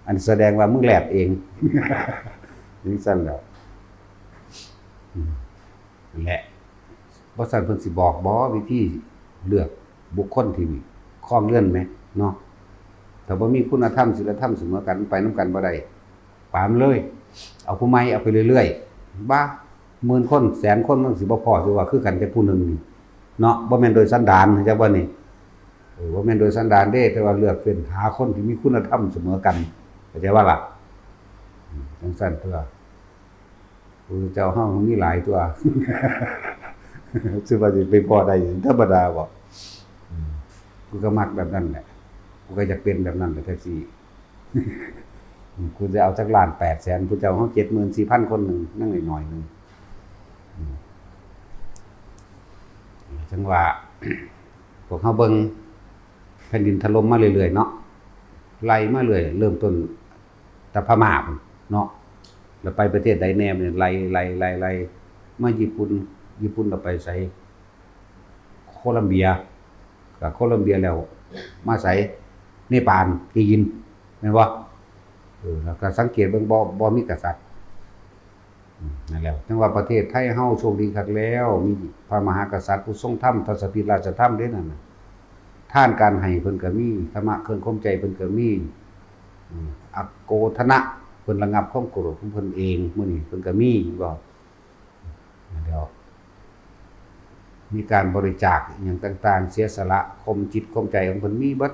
อันแสดงว่ามึงแหลบเองจังซั่นแล้วแหละบ่ซั่นเพิ่นสิบอกบ่วิธีเลือกบุคคลที่ครองเรือนแม่เนาะถ้าบ่มีคุณธรรมศีลธรรมเสมอกันไปนำกันบ่ได้ปามเลยเอาผู้ใหม่เอาไปเรื่อยๆบ้าหมื่นคนแสนคนมันสิบ่พอสิว่าคือกันแต่ผู้นึงนี่เนาะบ่แม่นโดยสันดานจังว่านี่บ่แม่นโดยสันดานเด้แต่ว่าเลือกเป็นหาคนที่มีคุณธรรมเสมอกันเข้าใจว่าล่ะจังซั่นตัวพระเจ้าเฮามีหลายตัวสิว่าสิไปพอได้ธรรมดาบ่กูก็มักแบบนั้นแหละกูก็อยากเป็นแบบนั้นแท็กซี่กูจะเอาจักล้าน800,000พระเจ้าเฮา 74,000 คนนึงนั่งหน่อยๆนึงจังว่าพวกเฮาเบิ่งแผ่นดินถล่มมาเรื่อยๆเนาะไล่มาเรื่อยเริ่มต้นแต่พม่า เนาะแล้วไปประเทศใดแนมเนี่ยไล่มาญี่ปุ่นเราไปใส่โคลัมเบียกับโคลัมเบียแล้วมาใส่เนปาลจีนแม่นบ่แล้วก็สังเกตเบิ่งบ่มีกษัตริย์นั่นแหละจังว่าประเทศไทยเฮาโชคดีคักแล้วมีพระมหากษัตริย์ผู้ทรงธรรมทศพิราชธรรมเด้นั่นน่ะท่านการให้เพิ่นก็มีธรรมะเครื่องข่มใจเพิ่นก็มีอักโกทนะเพิ่นระงับความโกรธของเพิ่นเองมื้อนี้เพิ่นก็มีบ่เดี๋ยวมีการบริจาคอย่างต่างๆเสียสละข่มจิตข่มใจของเพิ่นมีเบิด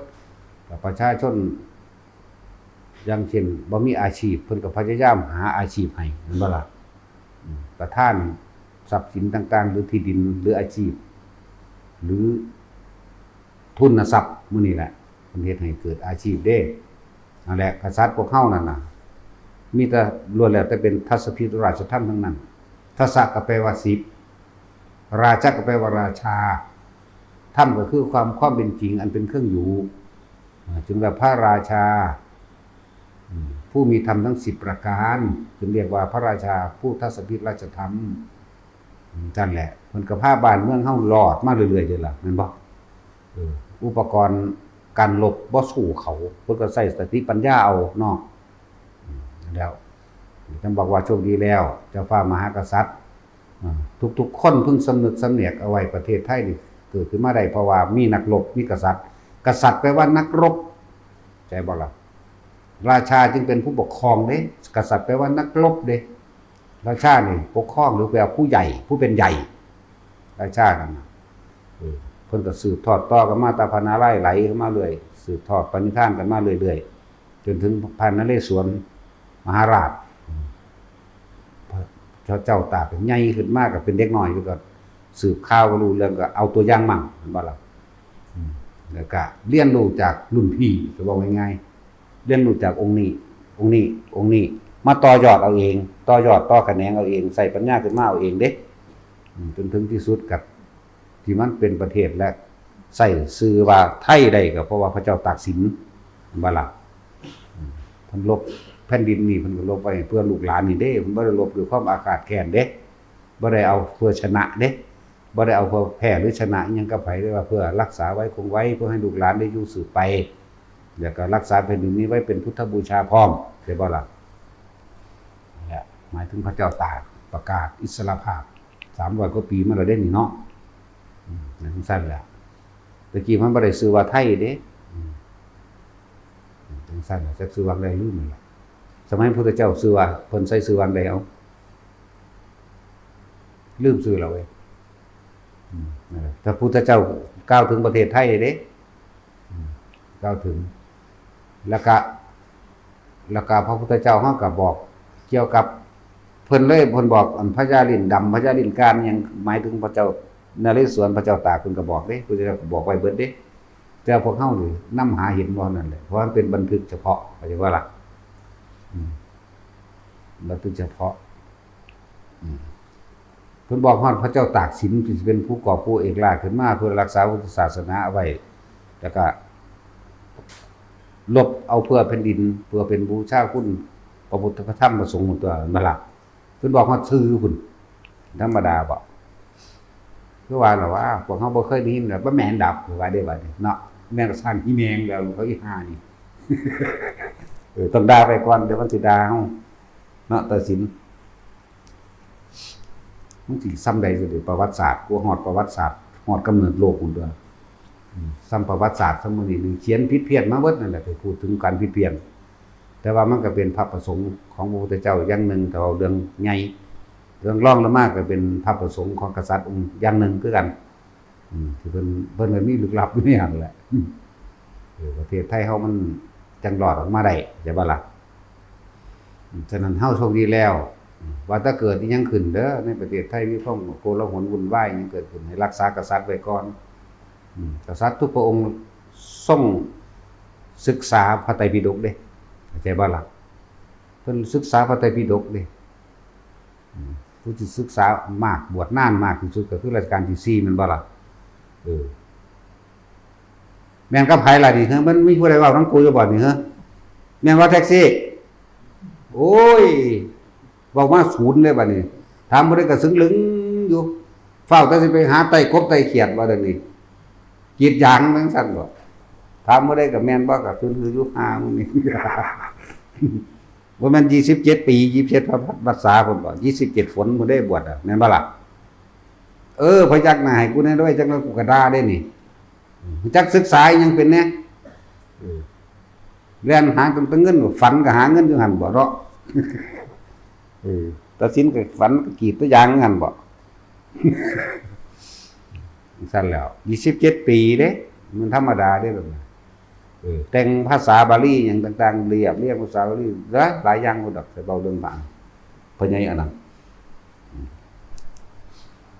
กับประชาชนอย่างเช่นบ่มีอาชีพเพิ่นก็พยายามหาอาชีพให้แม่นบ่ล่ะประทานทรัพย์สินต่างๆหรือที่ดินหรืออาชีพหรือทุนทรัพย์มื้อนี้แหละเพิ่นเฮ็ดให้เกิดอาชีพเด้นั่นแหละกษัตริย์พวกเฮานั่นน่ะมีแต่ล้วนแล้วแต่เป็นทศพิราชธรรมทั้งนั้นทศก็แปลว่า10ราชก็แปลว่าราชาธรรมก็คือความเป็นจริงอันเป็นเครื่องอยู่จึงว่าพระราชาผู้มีธรรมทั้ง10ประการจึงเรียกว่าพระราชาผู้ทศพิราชธรรมนั่นแหละมันก็พาบ้านเมืองเฮารอดมาเรื่อยๆเด้ล่ะแม่นบ่อุปกรณ์การรบบ่สู้เขาเพิ่นก็ใช้สติปัญญาเอาเนาะแล้วท่านบอกว่าโชคดีแล้วเจ้าฟ้ามหากษัตริย์ทุกๆคนเพิ่งสำนึกสำเนียกเอาไว้ประเทศไทยนี่เกิดขึ้นมาได้เพราะว่ามีนักรบมีกษัตริย์กษัตริย์แปลว่านักรบใช่บ่ล่ะราชาจึงเป็นผู้ปกครองเด้กษัตริย์แปลว่านักรบเด้ราชานี่ปกครองหรือแปลว่าผู้ใหญ่ผู้เป็นใหญ่ราชานั่นเพิ่นก็สืบทอดต่อกันมาตาพนาไล่ไหลเข้ามาเรื่อยสืบทอดปณิธานกันมาเรื่อยๆจนถึงพระนเรศวรมหาราชเจ้าตากใหญ่ขึ้นมากก็เป็นเด็กน้อยอยู่ก็สืบข่าวก็รู้เรื่องก็เอาตัวอย่างมั่งเห็นบ่ล่ะแล้วก็เรียนรู้จากรุ่นพี่ก็บอกง่ายๆเรียนรู้จากองค์นี้มาต่อยอดเอาเองต่อยอดต่อแขนงเอาเองใส่ปัญญาขึ้นมาเอาเองเด้จนถึงที่สุดกับที่มันเป็นประเทศและใส่ชื่อว่าไทยได้ก็เพราะว่าพระเจ้าตากสินบ่ล่ะเพิ่นลบแผ่นดินนี่เพิ่นก็ลบไว้เพื่อลูกหลานนี่เด้เพิ่นบ่ได้ลบด้วยความอาฆาตแค้นเด้บ่ได้เอาเพื่อชนะเด้บ่ได้เอาเพื่อแพ้หรือชนะอิหยังกับไผได้ว่าเพื่อรักษาไว้คงไว้เพื่อให้ลูกหลานได้อยู่สืบไปแล้วก็รักษาแผ่นดินนี้ไว้เป็นพุทธบูชาพร้อมได้บ่ล่ะนี่หมายถึงพระเจ้าตากประกาศอิสรภาพ300กว่าปีมาแล้วเด้นี่เนาะนั่นซั่นแหละตะกี้มันบ่ได้ชื่อว่าไทยเด้จังซั่นน่ะจักชื่อว่าได้ลืมนั่นล่ะสมัยพระพุทธเจ้าชื่อว่าเพิ่นใช้ชื่อว่าใดเอาลืมชื่อแล้วเว้ยถ้าพุทธเจ้ากล่าวถึงประเทศไทยเด้กล่าวถึงแล้วก็พระพุทธเจ้าเฮาก็บอกเกี่ยวกับเพิ่นบอกอันพญาลิ้นดำพญาลิ้นกานหยังหมายถึงพระเจ้านเรศวรพระเจ้าตากเพิ่นก็บอกเด้พุทธเจ้าก็บอกไว้เบิดเด้แต่พวกเฮานี่นำหาเห็นบ่นั่นแหละเพราะมันเป็นบันทึกเฉพาะเข้าใจว่าล่ะบันทึกเฉพาะเพิ่นบอกฮอดพระเจ้าตากสินสิเป็นผู้ก่อผู้เอกราชขึ้นมาเพื่อรักษาพุทธศาสนาเอาไว้แล้วก็ลบเอาเพื่อแผ่นดินเพื่อเป็นบูชาคุณพระพุทธพระธรรมพระสงฆ์ตัวนั่นล่ะเพิ่นบอกฮอดชื่อพุ่นธรรมดาบ่คือว่าล่ะว่าพวกเฮาบ่เคยได้ยินแบบบ่แม่นดับว่าได้บัดนี้เนาะแม่นก็สร้างอีแมงแล้วเขาอีห่านี่ต้องด่าไปก่อนเดี๋ยวมันสิด่าเฮาเนาะตัดสินมันสิซ้ำใดสิประวัติศาสตร์กูฮอดประวัติศาสตร์ฮอดกำเนิดโลกพุ่นตัวซ้ำประวัติศาสตร์ซ้ำมื้อนี้เขียนผิดเพี้ยนมาเบิดนั่นแหละไปพูดถึงการผิดเพี้ยนแต่ว่ามันก็เป็นพระประสงค์ของพระพุทธเจ้าอย่างนึงแต่ว่าเรื่องใหญ่เรื่องรองลงมาก็เป็นพระประสงค์ของกษัตริย์องค์อย่างนึงคือกันที่เพิ่นก็มีลึกลับอยู่ในนั้นแหละประเทศไทยเฮามันจังรอดออกมาได้ใช่บ่ล่ะฉะนั้นเฮาโชคดีแล้วว่าถ้าเกิดอีหยังขึ้นเด้อในประเทศไทยมีความโกลาหลวุ่นวายหยังเกิดขึ้นให้รักษากษัตริย์ไว้ก่อนกษัตริย์ทุกพระองค์ทรงศึกษาพระไตรปิฎกเด้เข้าใจบ่ล่ะเพิ่นศึกษาพระไตรปิฎกเด้ผู้ที่ศึกษามากบวชนานมากที่สุดก็คือรัชกาลที่4แม่นบ่ล่ะแม่นกับไผล่ะนี่มันมีผู้ใดเว้านำกูอยู่บ่นี่ฮะแม่นว่าแท็กซี่โ โอ้ยบอกว่าศูนย์เลยบัดนี้ถามบ่ได้ก็ซึ้งลึงอยู่เฝ้าแต่สิไปหาไต่กบไต่เขียดว่าเดี๋ยวนี้กรีดยางจังซั่นบ่ถามบ่ได้ก็แม่นบ่ก็คืออยู่หามื้อนี้ บ่แม่น27 ปี27พรรษาพุ่นบ่27ฝนบ่ได้บวชอ่ะแม่นบ่ล่ะพยักหน้าให้กูแน่ด้วยจังว่ากูก็ด่าได้นี่จักศึกษายังเป็นแน่เรียนหาตั้งแต่เงินฝันก็หาเงินอยู่หั่นบ่เนาะตัดสินก็ฝันก็กรีดตัวอย่างหั่นบ่สั่นแล้ว27 ปีเด้มันธรรมดาเด้แบบนั้นแต่งภาษาบาลีหยังต่างๆเรียกภาษาบาลีหลายอย่างบ่ดอกแต่เว้าเรื่องบางเพิ่นใหญ่อันนั้น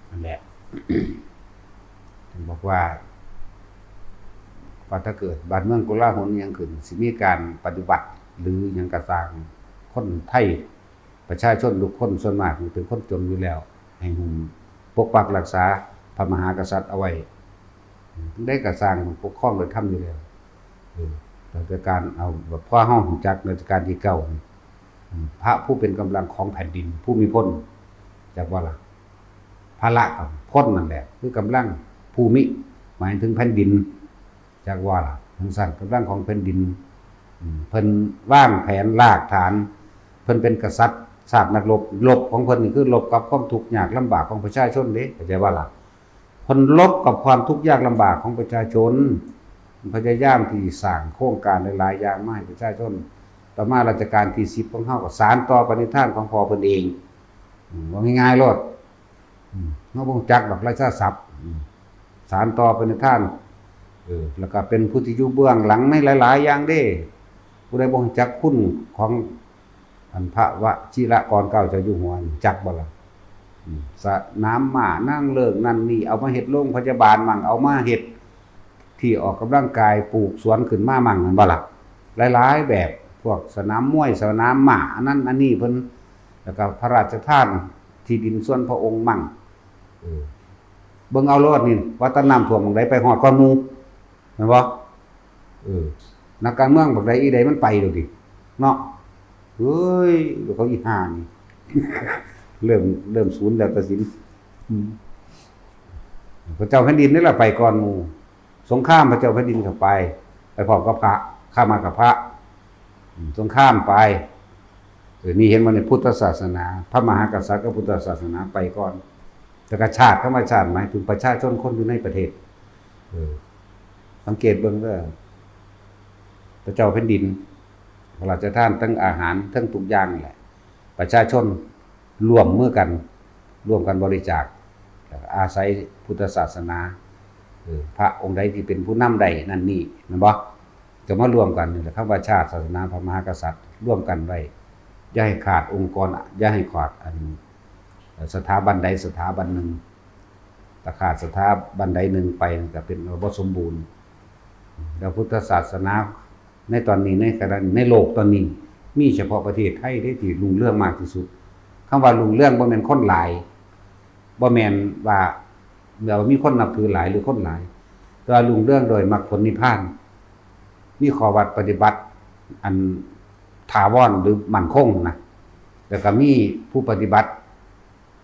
นั่นแหละ บอกว่าถ้าเกิดบ้านเมืองโกลาหลยังขึ้นสิมีการปฏิบัติหรือหยังกระสร้างคนไทยประชาชนทุกคนส่วนมากเป็นคนจนอยู่แล้วให้หุ่มปกปักรักษาพระมหากษัตริย์เอาไว้ได้กระสร้างปกครองโดยธรรมอยู่แล้วราชการเอาแบบพ่อเฮารู้จักราชการที่9พระผู้เป็นกำลังของแผ่นดินผู้มีพลจักว่าล่ะพระละกับพลนั่นแหละคือกำลังภูมิหมายถึงแผ่นดินจักว่าล่ะทั้งสั่นกำลังของแผ่นดินเพิ่นวางแผนรากฐานเพิ่นเป็นกษัตริย์ศาสตร์นักรบของเพิ่นนี่คือรบกับความทุกข์ยากลำบากของประชาชนเด้เข้าใจว่าล่ะเพิ่นรบกับความทุกข์ยากลำบากของประชาชนพยายามที่สร้างโครงการหลายๆอย่างมาให้ประชาชนต่อมาราชการที่10ของเฮาก็สานต่อปณิธานของพ่อเพิ่นเองว่าง่ายๆโลดเฮาบ่รู้จักดอกราชาศัพท์สานต่อปณิธานแล้วก็เป็นผู้ที่อยู่เบื้องหลังในหลายๆอย่างเด้ผู้ใดบ่รู้จักคุณของอันพระวชิรกรเก้าเจ้าอยู่หัวจักบ่ล่ะสนามม้านั่งเลิกนั่นนี่เอามาเฮ็ดโรงพยาบาลมั่งเอามาเฮ็ดที่ออกกำลังกายปลูกสวนขึ้นมามั่งนั่นบ่ล่ะหลายๆแบบพวกสนามมวยสนามม้าอันนั้นอันนี้เพิ่นแล้วก็พระราชทานที่ดินส่วนพระองค์มั่งเบิ่งเอาโลดนี่ว่าตะน้ำท่วมหม้องใดไปฮอดก่อนหมู่แม่นบ่นักการเมืองบักใดอีใดมันไปแล้วดิเนาะเฮ้ยเขาอีห่านี่ เริ่มศูนย์แล้วตัดสินพระเจ้าแผ่นดินนี่แหละไปก่อนหมู่สงครามพระเจ้าแผ่นดินเข้าไปพร้อมกับพระข้ามากับพระสงครามไปนี่เห็นว่าในพุทธศาสนาพระมหากษัตริย์กับพุทธศาสนาไปก่อนแต่กชาติเข้ามาชาติหมายถึงประชาชนคนอยู่ในประเทศสังเกตเบิ่งเด้อพระเจ้าแผ่นดินพระราชทานทั้งอาหารทั้งทุกอย่างแหละประชาชนร่วมมือกันร่วมกันบริจาคอาศัยพุทธศาสนาพระองค์ใดที่เป็นผู้นำใดนั่นนี่แม่นบ่จะมารวมกันนี่แหละคำว่าชาติศาสนาพระมหากษัตริย์ร่วมกันไว้อย่าให้ขาดองค์กรอย่าให้ขาดสถาบันใดสถาบันหนึ่งถ้าขาดสถาบันใดหนึ่งไปก็เป็นบ่สมบูรณ์แล้วพุทธศาสนาในตอนนี้ในโลกตอนนี้มีเฉพาะประเทศไทยที่รุ่งเรืองมากที่สุดคำว่ารุ่งเรืองบ่แม่นคนหลายบ่แม่นว่ามีคนนับถือหลายหรือคนหลายแต่ว่ารุ่งเรืองโดยมรรคผลนิพพานมีข้อวัดปฏิบัติอันถาวรหรือมั่นคงนะแล้วก็มีผู้ปฏิบัติ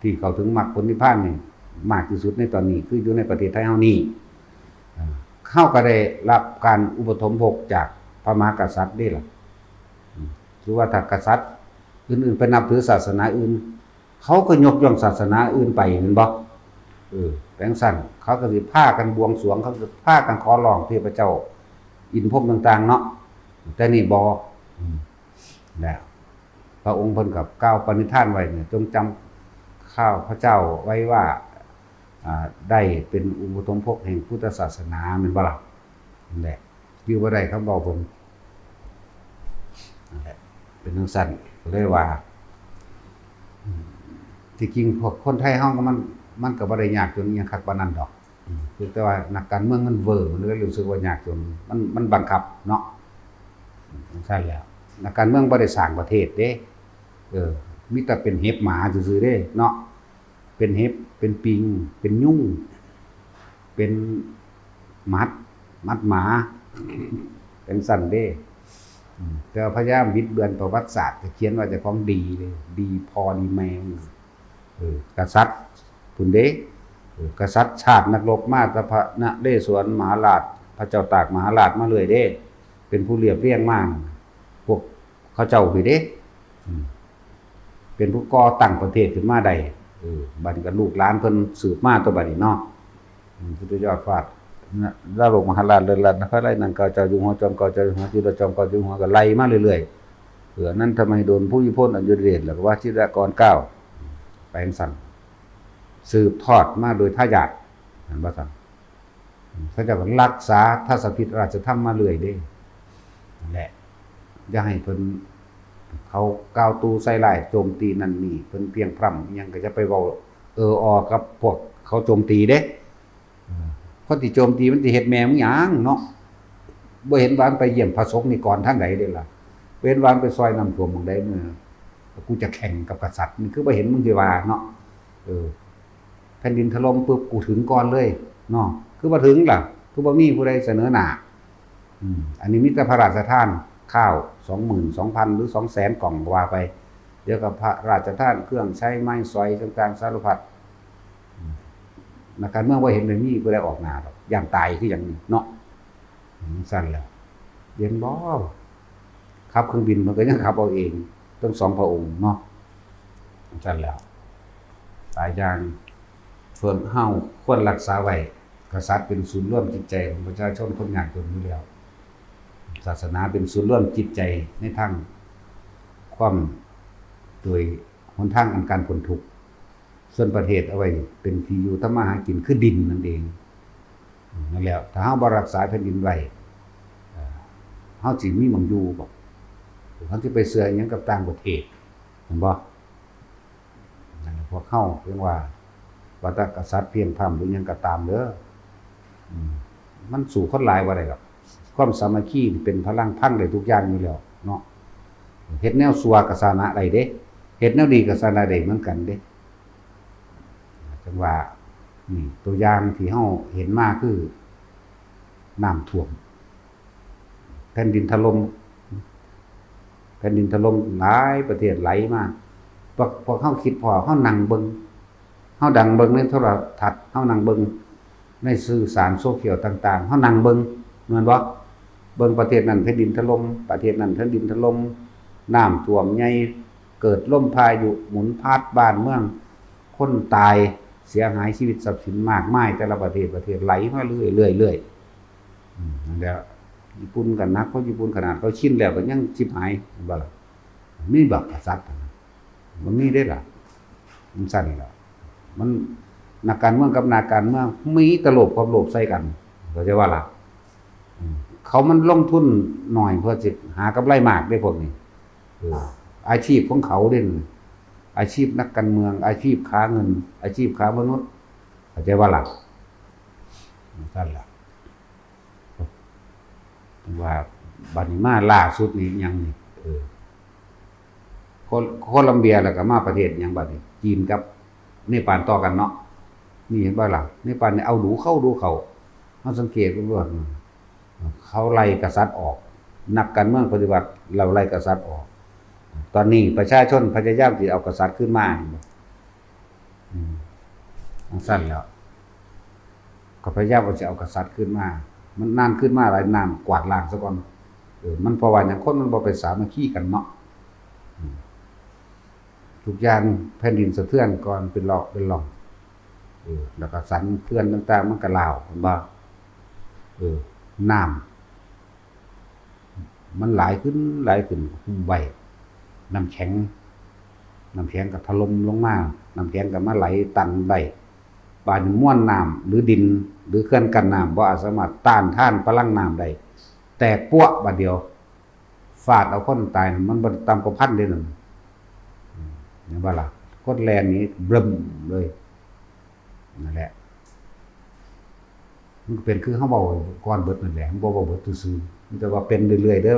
ที่เข้าถึงมรรคผลนิพพานนี่มากที่สุดในตอนนี้คืออยู่ในประเทศไทยเฮานี่เขาก็ได้รับการอุปถัมภกจากพระมหากษัตริย์ได้ล่ะหรือว่าถ้ากษัตริย์อื่นๆไปนับถือศาสนาอื่นเขาก็ยกย่องศาสนาอื่นไปแม่นบ่แปลงสั่นเขาก็สิพากันบวงสรวงเขาก็พากันขอร้องเทพเจ้าอินทร์พรหมต่างๆเนาะแต่นี่บ่แล้วพระองค์เพิ่นก็กล่าวปณิธานไว้เนี่ยจงจำข้าพระเจ้าไว้ว่าได้เป็นอุปถัมภกแห่งพุทธศาสนาแม่นบ่ล่ะนั่นแหละอยู่บ่ได้คำเว้าผมนั่นแหละเป็นจังซั่นก็เลยว่าที่จริงพวกคนไทยเฮาก็มันก็บ่ได้ยากจนอิหยังคักปานนั้นดอกคือแต่ว่านักการเมืองมันเว้อมันเลยรู้สึกว่ายากจนมันบังคับเนาะจังซั่นแล้วนักการเมืองบ่ได้สร้างประเทศเด้มีแต่เป็นเห็บหมาซื่อๆเด้เนาะเป็นเห็บเป็นปิงเป็นยุงเป็นมัดหมาเป็นสั่นเด้ แต่พยายามบิดเบือนประวัติศาสตร์จะเขียนว่าเจ้าของดีเลยดีพอดีแม่กษัตริย์พุ่นเด้กษัตริย์ชาตินักรบมาแต่พระนเรศวรมหาราชพระเจ้าตากมหาราชมาเลยเด้เป็นผู้เรียบเรียงมากพวกเขาเจ้าพี่เด้เป็นผู้ก่อตั้งประเทศขึ้นมาได้บัดนี้ก็ลูกหลานเพิ่นสืบมาตัวบัดนี้เนาะพุทธยอดฟาดดาวโลกมหาราชเลิศรัตนพระไร่นังเก่าเจ้าอยู่หัวจอมเก่าเจ้าอยู่หัวจุลจอมเก่าเจ้าอยู่หัวก็ไล่มาเรื่อยๆนั้นทำไมโดนผู้ยิพลอัญญเดชแล้วก็ว่าชิรกรเก้าไปสั่งสืบทอดมาโดยทายาทนั่นว่าสั่งพระเจ้าก็รักษาทัศพิธราชธรรมมาเรื่อยเด้นั่นแหละอย่าให้เพิ่นเขาก้าวตูใส่ร้ายโจมตีนั่นนี่เพิ่นเพียงพร่ำยังก็จะไปเว้ากับพวกเขาโจมตีเด้คนที่โจมตีมันสิเฮ็ดแม่มึงหยังเนาะบ่เห็นว่าไปเยี่ยมพระสงฆ์นี่ก่อนทางใดเด้ล่ะเว้นวางไปซอยน้ำท่วมหม้องใดมื้อกูจะแข่งกับกษัตริย์นี่คือบ่เห็นมึงสิว่าเนาะแผ่นดินถล่มปุ๊บกูถึงก่อนเลยเนาะคือบ่ถึงล่ะคือบ่มีผู้ใดเสนอหน้าอันนี้มีแต่พระราชทานข้าว 22,000 หรือ 200,000 กล่องว่าไปเดี๋ยวกับพระราชทานเครื่องใช้ไม้สอยต่างๆสารพัดนักการเมืองบ่เห็นเลยมีผู้ใดออกหน้าดอกย่างตายคืออย่างนี้เนาะสั่นแล้วเรียนบ่ขับเครื่องบินมันก็ยังขับเอาเองทั้ง2พระองค์เนาะสั่นแล้วหลายอย่างส่วนเฮาควรรักษาไว้กษัตริย์เป็นศูนย์รวมจิตใจของประชาชนคนยากจนอยู่แล้วศาสนาเป็นศูนย์รวมจิตใจในทางความโดยหนทางอันการพ้นทุกข์ส่วนประเทศเอาไว้เป็นที่อยู่ทำมาหากินคือดินนั่นเองนั่นแหละถ้าเฮาบ่รักษาแผ่นดินไว้เฮาสิมีหม้องอยู่บ่เฮาสิไปเชื่อหยังกับต่างประเทศเห็นบ่นั่นพวกเฮาเรียกว่าแต่กษัตริย์เพียงพร่ำหรือหยังก็ตามเด้อมันสู้คนหลายบ่ได้หรอกความสามัคคีเป็นพลังพังได้ทุกอย่างอยู่แล้วเนาะเฮ็ดแนวชั่วก็สานะได้เด้เฮ็ดแนวดีก็สานะได้เหมือนกันเด้จังว่านี่ตัวอย่างที่เฮาเห็นมาคือน้ำท่วมแผ่นดินถล่มหลายประเทศไหลมาพวกเฮาคิดพอเฮานั่งเบิ่งเฮาดังเบิ่งในโทรทัศน์เฮานั่งเบิ่งในสื่อสารโซเชียลต่างๆเฮานั่งเบิ่งแม่นบ่เบิ่งประเทศนั้นแผ่นดินถล่มประเทศนั้นแผ่นดินถล่มน้ำท่วมใหญ่เกิดลมพายุหมุนพัดบ้านเมืองคนตายเสียหายชีวิตทรัพย์สินมากมายแต่ละประเทศไหลมาเรื่อยๆนั่นแหละญี่ปุ่นก็หนักเพราะญี่ปุ่นขนาดเขาชินแล้วก็ยังชิบหายบ่ล่ะมีบักกษัตริย์มันมีได้ล่ะมันสั่นล่ะมันนักการเมืองกับนักการเมืองมีตลบกับโลภใส่กันเข้าใจว่าล่ะเขามันลงทุนหน่อยเพื่อสิหากำไรมากได้พวกนี้อาชีพของเขาเด่นอาชีพนักการเมืองอาชีพค้าเงินอาชีพค้ามนุษย์เข้าใจว่าล่ะนั่นล่ะว่าบัดนี้มาล่าสุดนี้ยังนี่โคลัมเบียแล้วก็มาประเทศยังบัดนี้จีนกับเนปาลต่อกันเนาะนี่เห็นบ่ล่ะเนปาลเนี่ยเอาดูเข้าเฮาสังเกตว่าเขาไล่กษัตริย์ออกนักการเมืองปฏิวัติเราไล่กษัตริย์ออกตอนนี้ประชาชนพยายามที่เอากษัตริย์ขึ้นมาสั้นแล้วก็พยายามว่าจะเอากษัตริย์ขึ้นมามันนานขึ้นมาหลายน้ำกวาดล้างซะก่อนมันเพราะว่าอย่างคนมันบ่ไปสามัคคีกันเนาะทุกอย่างแผ่นดินสะเทือนก่อนเป็นหลอกเป็นหล่องแล้วก็สันเทือนต่างๆมันก็ลาวเห็นบ่น้ำมันหลายขึ้นไวน้ำแข็งก็ถล่มลงมาน้ำแข็งก็มาไหลตันได้บาดม้วนน้ำหรือดินหรือเคลื่อนกันน้ำบ่สามารถต้านทานพลังน้ำได้แตกปั้วบาดเดียวฟาดเอาคนตายมันบ่ต่ำกว่า1,000เด้อนั่นเห็นบ่ล่ะคนแลนนี้บลึมเลยนั่นแหละมันเป็นคือเฮาเว้าก่อนเบิดนั่นแหละบ่เว้าเบิดซื่อๆมันจะว่าเป็นเรื่อยๆเด้อ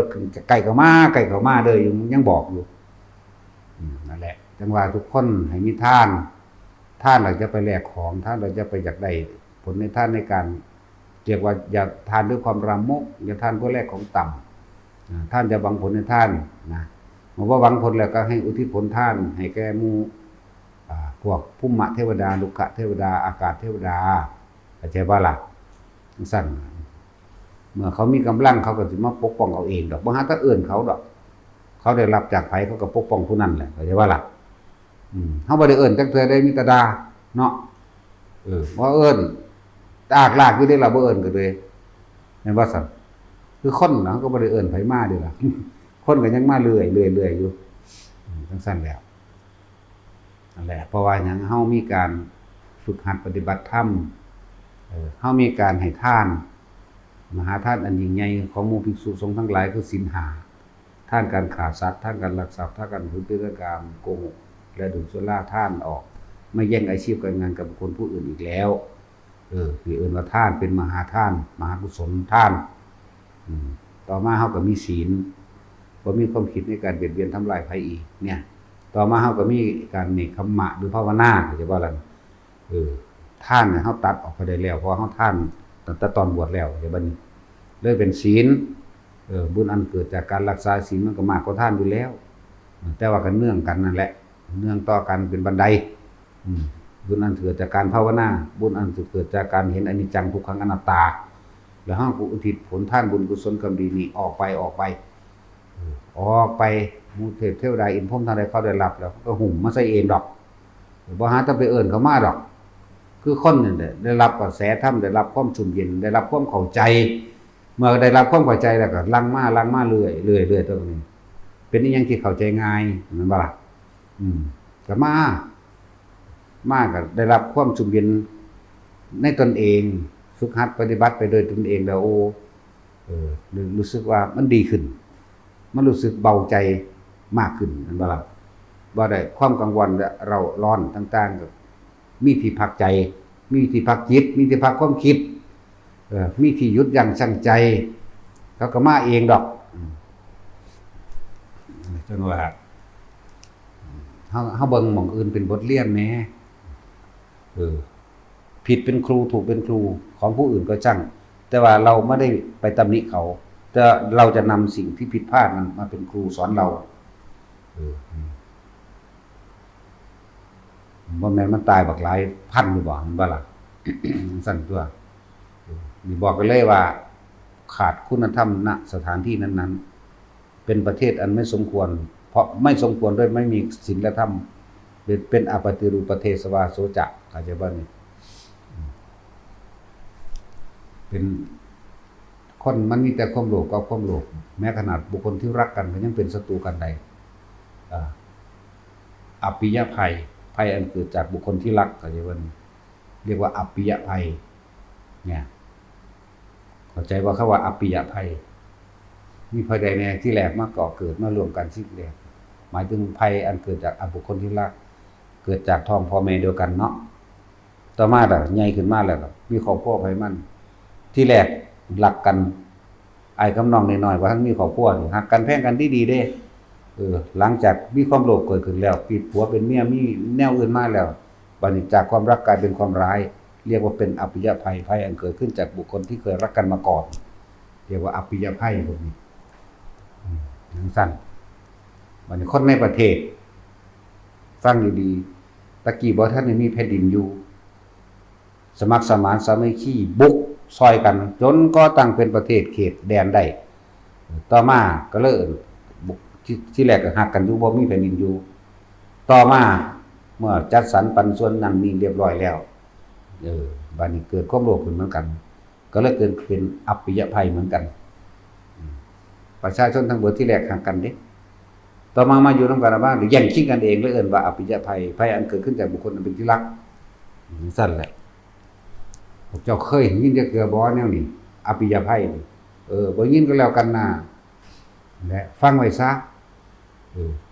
ใกล้เข้ามาเด้อยังบอกอยู่นั่นแหละจังว่าทุกคนให้มีทานเราจะไปแลกของทานเราจะไปอยากได้ผลในทานในการเรียกว่าอย่าทานด้วยความรามกอย่าทานเพื่อแลกของต่ ท่านจะหวังผลในท่านนะเมื่อว่าหวังผลแล้วก็ให้อุทิศผลท่านให้แก่หมู่พวกภูมิเทวดาลุกขเทวดาอากาศเทวดาเข้าใจบ่ล่ะสั่นเมื่อเขามีกำลังเขาก็สิมาปกป้องเอาเองดอกบ่หาแต่เอิ้นเขาดอกเขาได้รับจากไผเขาก็ปกป้องผู้นั้นแหละเข้าใจบ่ล่ะเฮาบ่ได้เอิ้นจักเทื่อได้มีแต่ด่าเนาะบ่เอิ้นตากลากอยู่ได้ล่ะบ่เอิ้นก็เลยแม่นบ่ซั่นคือคนเนาะก็บ่ได้เอิ้นไผมาเด้ล่ะคนก็ยังมาเรื่อยๆอยู่จังซั่นแล้วนั่นแหละเพราะว่าหยังเฮามีการฝึกหัดปฏิบัติธรรมเฮามีการให้ทานมหาทานอันยิ่งใหญ่ของหมู่ภิกษุสงฆ์ทั้งหลายคือศีล5ท่านการฆ่าสัตว์ท่านการลักทรัพย์ท่านการทุจริตกรรมโกหกและดื่มสุราท่านออกไม่แย่งอาชีพการงานกับบุคคลผู้อื่นอีกแล้วนี่เอิ้นว่าทานเป็นมหาทานมหากุศลทานต่อมาเฮาก็มีศีลบ่มีความคิดในการเบียดเบียนทำลายภัยอีกเนี่ยต่อมาเฮาก็มีการเนกขัมมะหรือภาวนาเข้าใจบ่ล่ะทานเนี่ยเฮาตัดออกไปได้แล้วเพราะเฮาทานตั้งแต่ตอนบวชแล้วเดี๋ยวบัดนี้เลยเป็นศีลบุญอันเกิดจากการรักษาศีลมันก็มากกว่าทานอยู่แล้วแต่ว่าก็เนื่องกันนั่นแหละเนื่องต่อกันเป็นบันไดบุญอันเกิดจากการภาวนาบุญอันเกิดจากการเห็นอนิจจังทุกขังอนัตตาแล้วเฮาก็อุทิศผลทานบุญกุศลกรรมดีนี้ออกไปหมู่เทวดาอินทร์พรหมท่านใดเขาได้รับแล้วก็หุ่มมาใส่เองดอกบ่หาแต่ไปเอิ้นเขามาดอกคือคนนี่ได้รับกระแสธรรมได้รับความชุ่มเย็นได้รับความเข้าใจเมื่อได้รับความเข้าใจแล้วก็ลังมาเรื่อยตัวนี้เป็นอีหยังที่เข้าใจง่ายแม่นบ่ล่ะก็มาก็ได้รับความชุ่มเย็นในตนเองฝึกหัดปฏิบัติไปโดยตนเองแล้วรู้สึกว่ามันดีขึ้นมันรู้สึกเบาใจมากขึ้นแม่นบ่ล่ะบ่ได้ความกังวลเราร้อนต่างๆก็มีที่พักใจมีที่พักจิตมีที่พักความคิดมีที่หยุดยั้งชั่งใจเขาก็มาเองดอกจนว่าเฮาเบิ่งหม่องอื่นเป็นบทเรียนแหน่ผิดเป็นครูถูกเป็นครูของผู้อื่นก็ช่างแต่ว่าเราไม่ได้ไปตำหนิเขาแต่เราจะนำสิ่งที่ผิดพลาดนั้นมาเป็นครูสอนเราบ่แม่นมันตายบักหลายพันอยู่บ่มันบ่ล่ะ สั่นตัวนี่บอกไปเลยว่าขาดคุณธรรมณสถานที่นั้นๆเป็นประเทศอันไม่สมควรเพราะไม่สมควรด้วยไม่มีศีลธรรมเป็นอปฏิรูปประเทศวาโสจะเข้าใจบ่นี่เป็นคนมันมีแต่ความโลภกับความโลภแม้ขนาดบุคคลที่รักกันก็ยังเป็นศัตรูกันได้อภิยภัยภัยอันเกิดจากบุคคลที่รักเข้าใจบ่เรียกว่าอภิยภัยเนี่ยเข้าใจว่าคำว่าอภิยภัยมีภัยใดแน่ที่แรกมาก่อเกิดมารวมกันสิ่งแรกหมายถึงภัยอันเกิดจากบุคคลที่รักเกิดจากท้องพ่อแม่เดียวกันเนาะต่อมาล่ะใหญ่ขึ้นมาแล้วก็มีครอบครัวไผมันที่แรกรักกันไอ้กับน้องน้อยๆว่าทั้งมีครอบครัวนี่ฮักกันแพงกันดีๆเด้หลังจากมีความโลภเกิดขึ้นแล้วปิดผัวเป็นเมียมีแนวอื่นมาแล้วบัดนี้จากความรักกลายเป็นความร้ายเรียกว่าเป็นอภิยภัยภัยอันเกิดขึ้นจากบุคคลที่เคยรักกันมาก่อนเรียกว่าอภิยภัยพวกนี้ทั้งสั้นบัดนี้คนในประเทศฟังดีๆตะกี้บ่ทันได้มีแผ่นดินอยู่สมัครสมานสามัคคีบุกซอยกันจนก็ตั้งเป็นประเทศเขตแดนได้ต่อมาก็เลยบุกที่แรกก็ฮักกันอยู่บ่มีแผ่นดินอยู่ต่อมาเมื่อจัดสรรปันส่วนนั้นนี่เรียบร้อยแล้วบัดนี้เกิดความโลภขึ้นเหมือนกันก็เลยเกิดเป็นอภิยภัยเหมือนกันประชาชนทั้งหมดที่แรกฮักกันเด้ต่อมาอยู่นำกันบ้างหรือแย่งชิงกันเองเลยเอิ้นว่าอภิยภัยภัยอันเกิดขึ้นจากบุคคลอันเป็นที่รักสั่นแหละพวกเจ้าเคยยินจักเทื่อบ่แนวนี้อภิยภัยบ่ยินก็แล้วกันนะและฟังไว้ซะ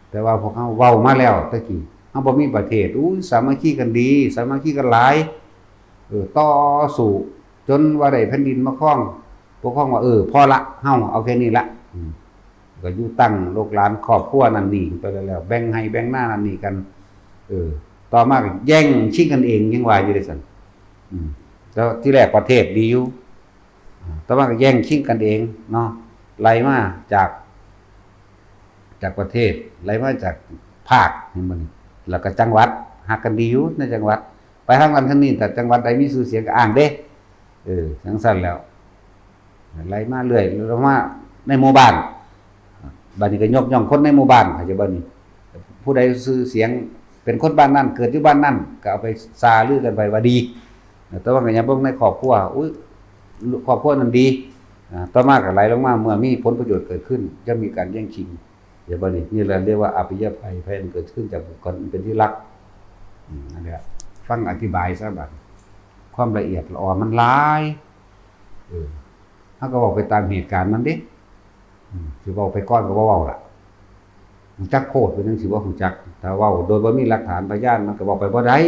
แต่ว่าพวกเฮาเว้ามาแล้วตะกี้เฮาบ่มีประเทศสามัคคีกันดีสามัคคีกันหลายต่อสู้จนว่าได้แผ่นดินมาครองปกครองว่าพอละเฮาเอาแค่นี้ละก็อยู่ตั้งลูกหลานครอบครัวนั่นนี่ไปแล้วแบ่งให้แบ่งหน้านั่นนี่กันต่อมาก็แย่งชิงกันเองยังว่าอยู่ได้ซั่นแล้วที่แรกประเทศดีอยู่ต่อมาก็แย่งชิงกันเองเนาะไล่มาจาก จากประเทศไหลมาจากภาคเห็นบ่นี่แล้วก็จังหวัดหักกันดีอยู่ในจังหวัดไปทางนั้นทางนี้แต่จังหวัดใดมีชื่อเสียงก็อ้างเด้จังซั่นแล้วไหลมาเรื่อยแล้วมาในหมู่บ้านบัดนี้ก็ยกย่องคนในหมู่บ้านเข้าใจบ่นี่ผู้ใดชื่อเสียงเป็นคนบ้านนั้นเกิดอยู่บ้านนั้นก็เอาไปซาลือกันไปว่าดีแต่ว่าก็ยังเบิ่งในครอบครัวอุ๊ยครอบครัวนั้นดีต่อมาก็ไหลลงมาเมื่อมีผลประโยชน์เกิดขึ้นจะมีการแย่งชิงอย่าบ่นี่แหละเรียกว่าอภิยภัยภัยเกิดขึ้นจากบุคคลเป็นที่รักนั่นแหละฟังอธิบายซะบัดความละเอียดละออมันหลายเฮาก็บอกไปตามเหตุการณ์มันดิสิเว้าไปก่อนก็บ่เว้าล่ะฮู้จักโคตรเป็นจังซี่ว่าฮู้จักถ้าเว้าโดยบ่มีหลักฐานพยานมันก็บอกไปบ่ได้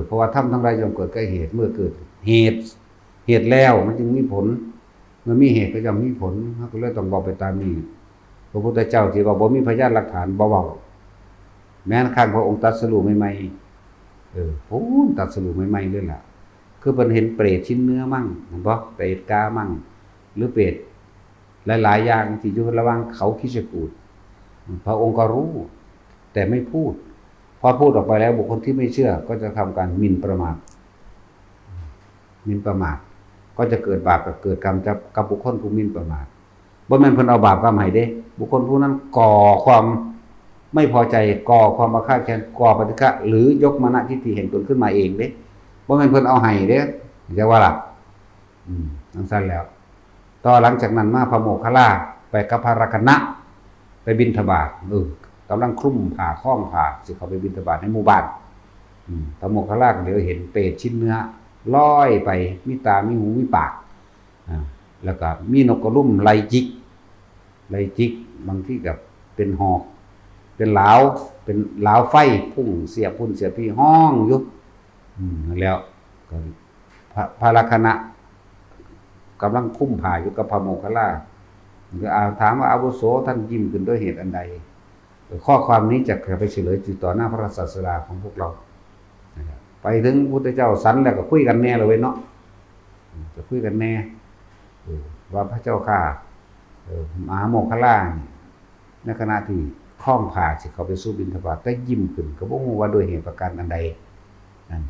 เพราะว่าธรรมทั้งหลายย่อมเกิดแก่เหตุเมื่อเกิดเหตุแล้วมันจึงมีผลเมื่อมีเหตุก็ย่อมมีผลเฮาก็เลยต้องบอกไปตามนี้พระพุทธเจ้าที่ว่าบ่มีพยานหลักฐานบ่เว้าแม้ครั้งพระองค์ตรัสรู้ใหม่ๆโอ้ตรัสรู้ใหม่ๆเลยล่ะคือเพิ่นเห็นเปรตชิ้นเนื้อมั่งเห็นบ่เปรตกามั่งหรือเปรตหลายๆอย่างที่อยู่ระหว่างเขาคิชกูฏพระองค์ก็รู้แต่ไม่พูดพอพูดออกไปแล้วบุคคลที่ไม่เชื่อก็จะทำการหมิ่นประมาทก็จะเกิดบาปกับเกิดกรรมกับบุคคลผู้หมิ่นประมาทบ่แม่นเพิ่นเอาบาปกรรมให้เด้บุคคลผู้นั้นก่อความไม่พอใจก่อความอาฆาตแค้นก่อปฏิฆะหรือยกมานะทิฏฐิแห่งตนขึ้นมาเองเด้บ่แม่นเพิ่นเอาให้เด้จะว่าล่ะจังซั่นแล้วต่อหลังจากนั้นมาพระโมคคัลลาไปกับพระราคะนะไปบิณฑบาตกำลังคลุ้มผ้าคล้องผ้าสิเขาไปบิณฑบาตในหมู่บ้านพระโมคคัลลาก็เหลียวเห็นเปรตชิ้นเนื้อลอยไปมีตามีหูมีปากแล้วก็มีนกกระรุ่มไล่จิกบางที่กับเป็นหอกเป็นเหลาไฟพุ่งเสียบพุ่นเสียบพี่ห้องอยู่แล้วก็พระลักขณะกำลังคุ้มผ้าอยู่กับพระโมคคัลลาก็ถามว่าอาวุโสท่านยิ้มขึ้นด้วยเหตุอันใดข้อความนี้จะไปเฉลยอยู่ต่อหน้าพระศาสดาของพวกเราไปถึงพุทธเจ้าสันแล้วก็คุยกันแน่เลยเนาะจะคุยกันแน่ว่าพระเจ้าข้ามหาโมคคัลลาในขณะที่คล้องผ้าสิเขาไปสู่บิณฑบาตได้ยิ้มขึ้นก็บ่ฮู้ว่าโดยเหตุประการอันใดนั่น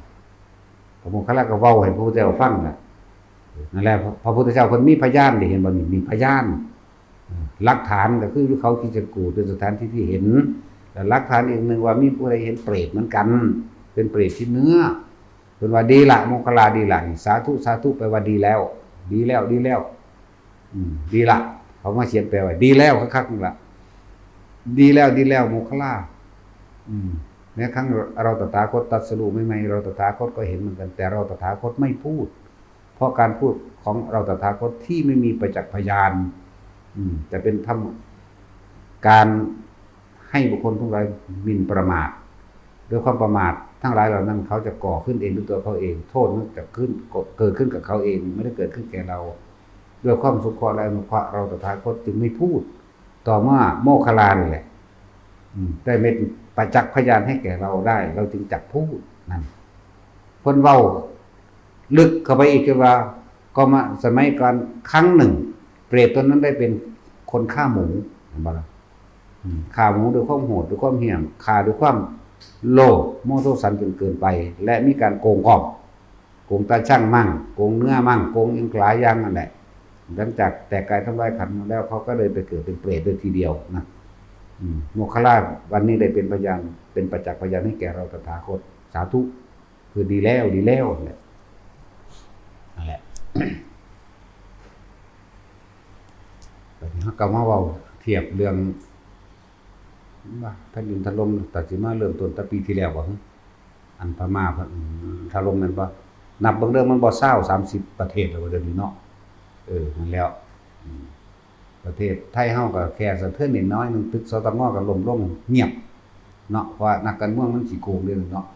พระโมคคัลลาก็เว้าให้พระพุทธเจ้าฟังน่ะนั่นแหละพระพุทธเจ้าเพิ่นมีพยานได้เห็นบ่นี่มีพยานหลักฐานก็คือเขาคิชกูฏเป็นสถานที่ที่เห็นแต่หลักฐานอีกนึงว่ามีผู้ใดเห็นเปรตเหมือนกันเป็นเปรตที่เนื้อเพิ่นว่าดีละโมคคัลลาดีละสาธุแปลว่าดีแล้วดีละเขามาเขียนแปลว่าดีแล้วคักๆนั่นล่ะดีแล้วโมคคัลลาแม้ครั้งเราตถาคตตรัสรู้ใหม่ๆเราตถาคตก็เห็นเหมือนกันแต่เราตถาคตไม่พูดเพราะการพูดของเราตถาคตที่ไม่มีประจักษ์พยานแต่เป็นธรรมการให้บุคคลทุกรายหมิ่นประมาทด้วยความประมาททั้งหลายเหล่านั้นเขาจะก่อขึ้นเองด้วยตัวเขาเองโทษนั้นจะเกิดขึ้นกับเขาเองไม่ได้เกิดขึ้นแก่เราด้วยความสุขขและอนุเคราะห์เราตถาคตจึงไม่พูดต่อเมื่อโมคคัลลานี่แหละได้เป็นประจักษ์พยานให้แก่เราได้เราจึงจักพูดนั่นเพิ่นเว้าลึกเข้าไปอีกว่าก็มาสมัยก่อนครั้งหนึ่งเปรตตนนั้นได้เป็นคนฆ่าหมูเห็นบ่ล่ะฆ่าหมูด้วยความโหดด้วยความเหี้ยมฆ่าด้วยความโลภโมโทสันจนเกินไปและมีการโกงตาช่างมั่งโกงเนื้อมั่งโกงอีกหลายอย่างนั่นแหละหลังจากแตกกายทำลายขันธ์แล้วเขาก็เลยไปเกิดเป็นเปรตด้วยทีเดียวนะโมคคัลลาวันนี้ได้เป็นพยานเป็นประจักษ์พยานให้แก่เราตถาคตสาธุคือดีแล้วนั่นแหละแบบนี้เขาก็มาเว้าเทียบเรื่องว่าแผ่นดินถล่มตัดสิมาเริ่มต้นตั้งปีที่แล้วบ่อันพม่าถล่มแม่นบ่นับเบิ่งเด้อมันบ่20-30ประเทศแล้วเดี๋ยวนี้เนาะนั่นแล้วประเทศไทยเฮาก็แค่สะเทือนนิดน้อยนึงตึกสตงก็ล่มลงเงียบเนาะเพราะนักการเมืองมันสิโกงเด้เนาะ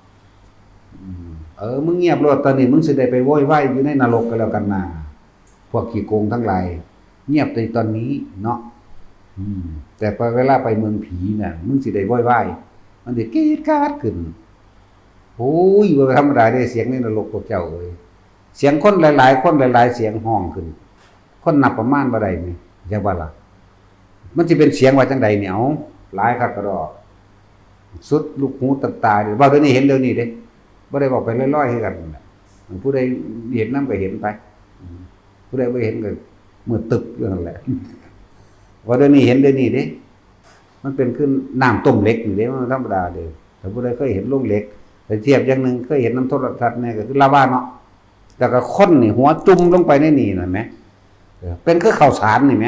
มึงเงียบโลดตอนนี้มึงสิได้ไปโวยวายอยู่ในนรกก็แล้วกันนะพวกขี้โกงทั้งหลายเงียบในตอนนี้เนาะแต่พอเวลาไปเมืองผีน่ะมึงสิได้โวยวายมันสิกรีดกราดขึ้นโอ้ยบ่ธรรมดาเด้เสียงในนรกพวกเจ้าเอ้ยเสียงคนหลายๆคนหลายๆเสียงห้องขึ้นคนนับประมาณบ่ได้นี่จังว่าล่ะ มันสิเป็นเสียงว่าจังใดเนี่ยเอาหลายคักกระดอกสุดลูกหูตัดตาเว้าเดี๋ยวนี้เห็นเดี๋ยวนี้เด้บ่ได้บอกไปลอยๆคือกันนั่นแหละผู้ใดเห็นนำก็เห็นไปผู้ใดบ่เห็นก็มืดตึบอยู่นั่นแหละว่าเดี๋ยวนี้เห็นเดี๋ยวนี้เด้มันเป็นขึ้นน้ำต้มเหล็กนี่เด้มันธรรมดาเด้ถ้าผู้ใดเคยเห็นโรงเหล็กแต่เทียบอย่างนึงเคยเห็นน้ำโทรทัศน์เนี่ยก็คือลาวาเนาะแต่ก็คนนี่หัวจุ่มลงไปในนี่น่ะแหมเป็นคือข้าวสารนี่แหม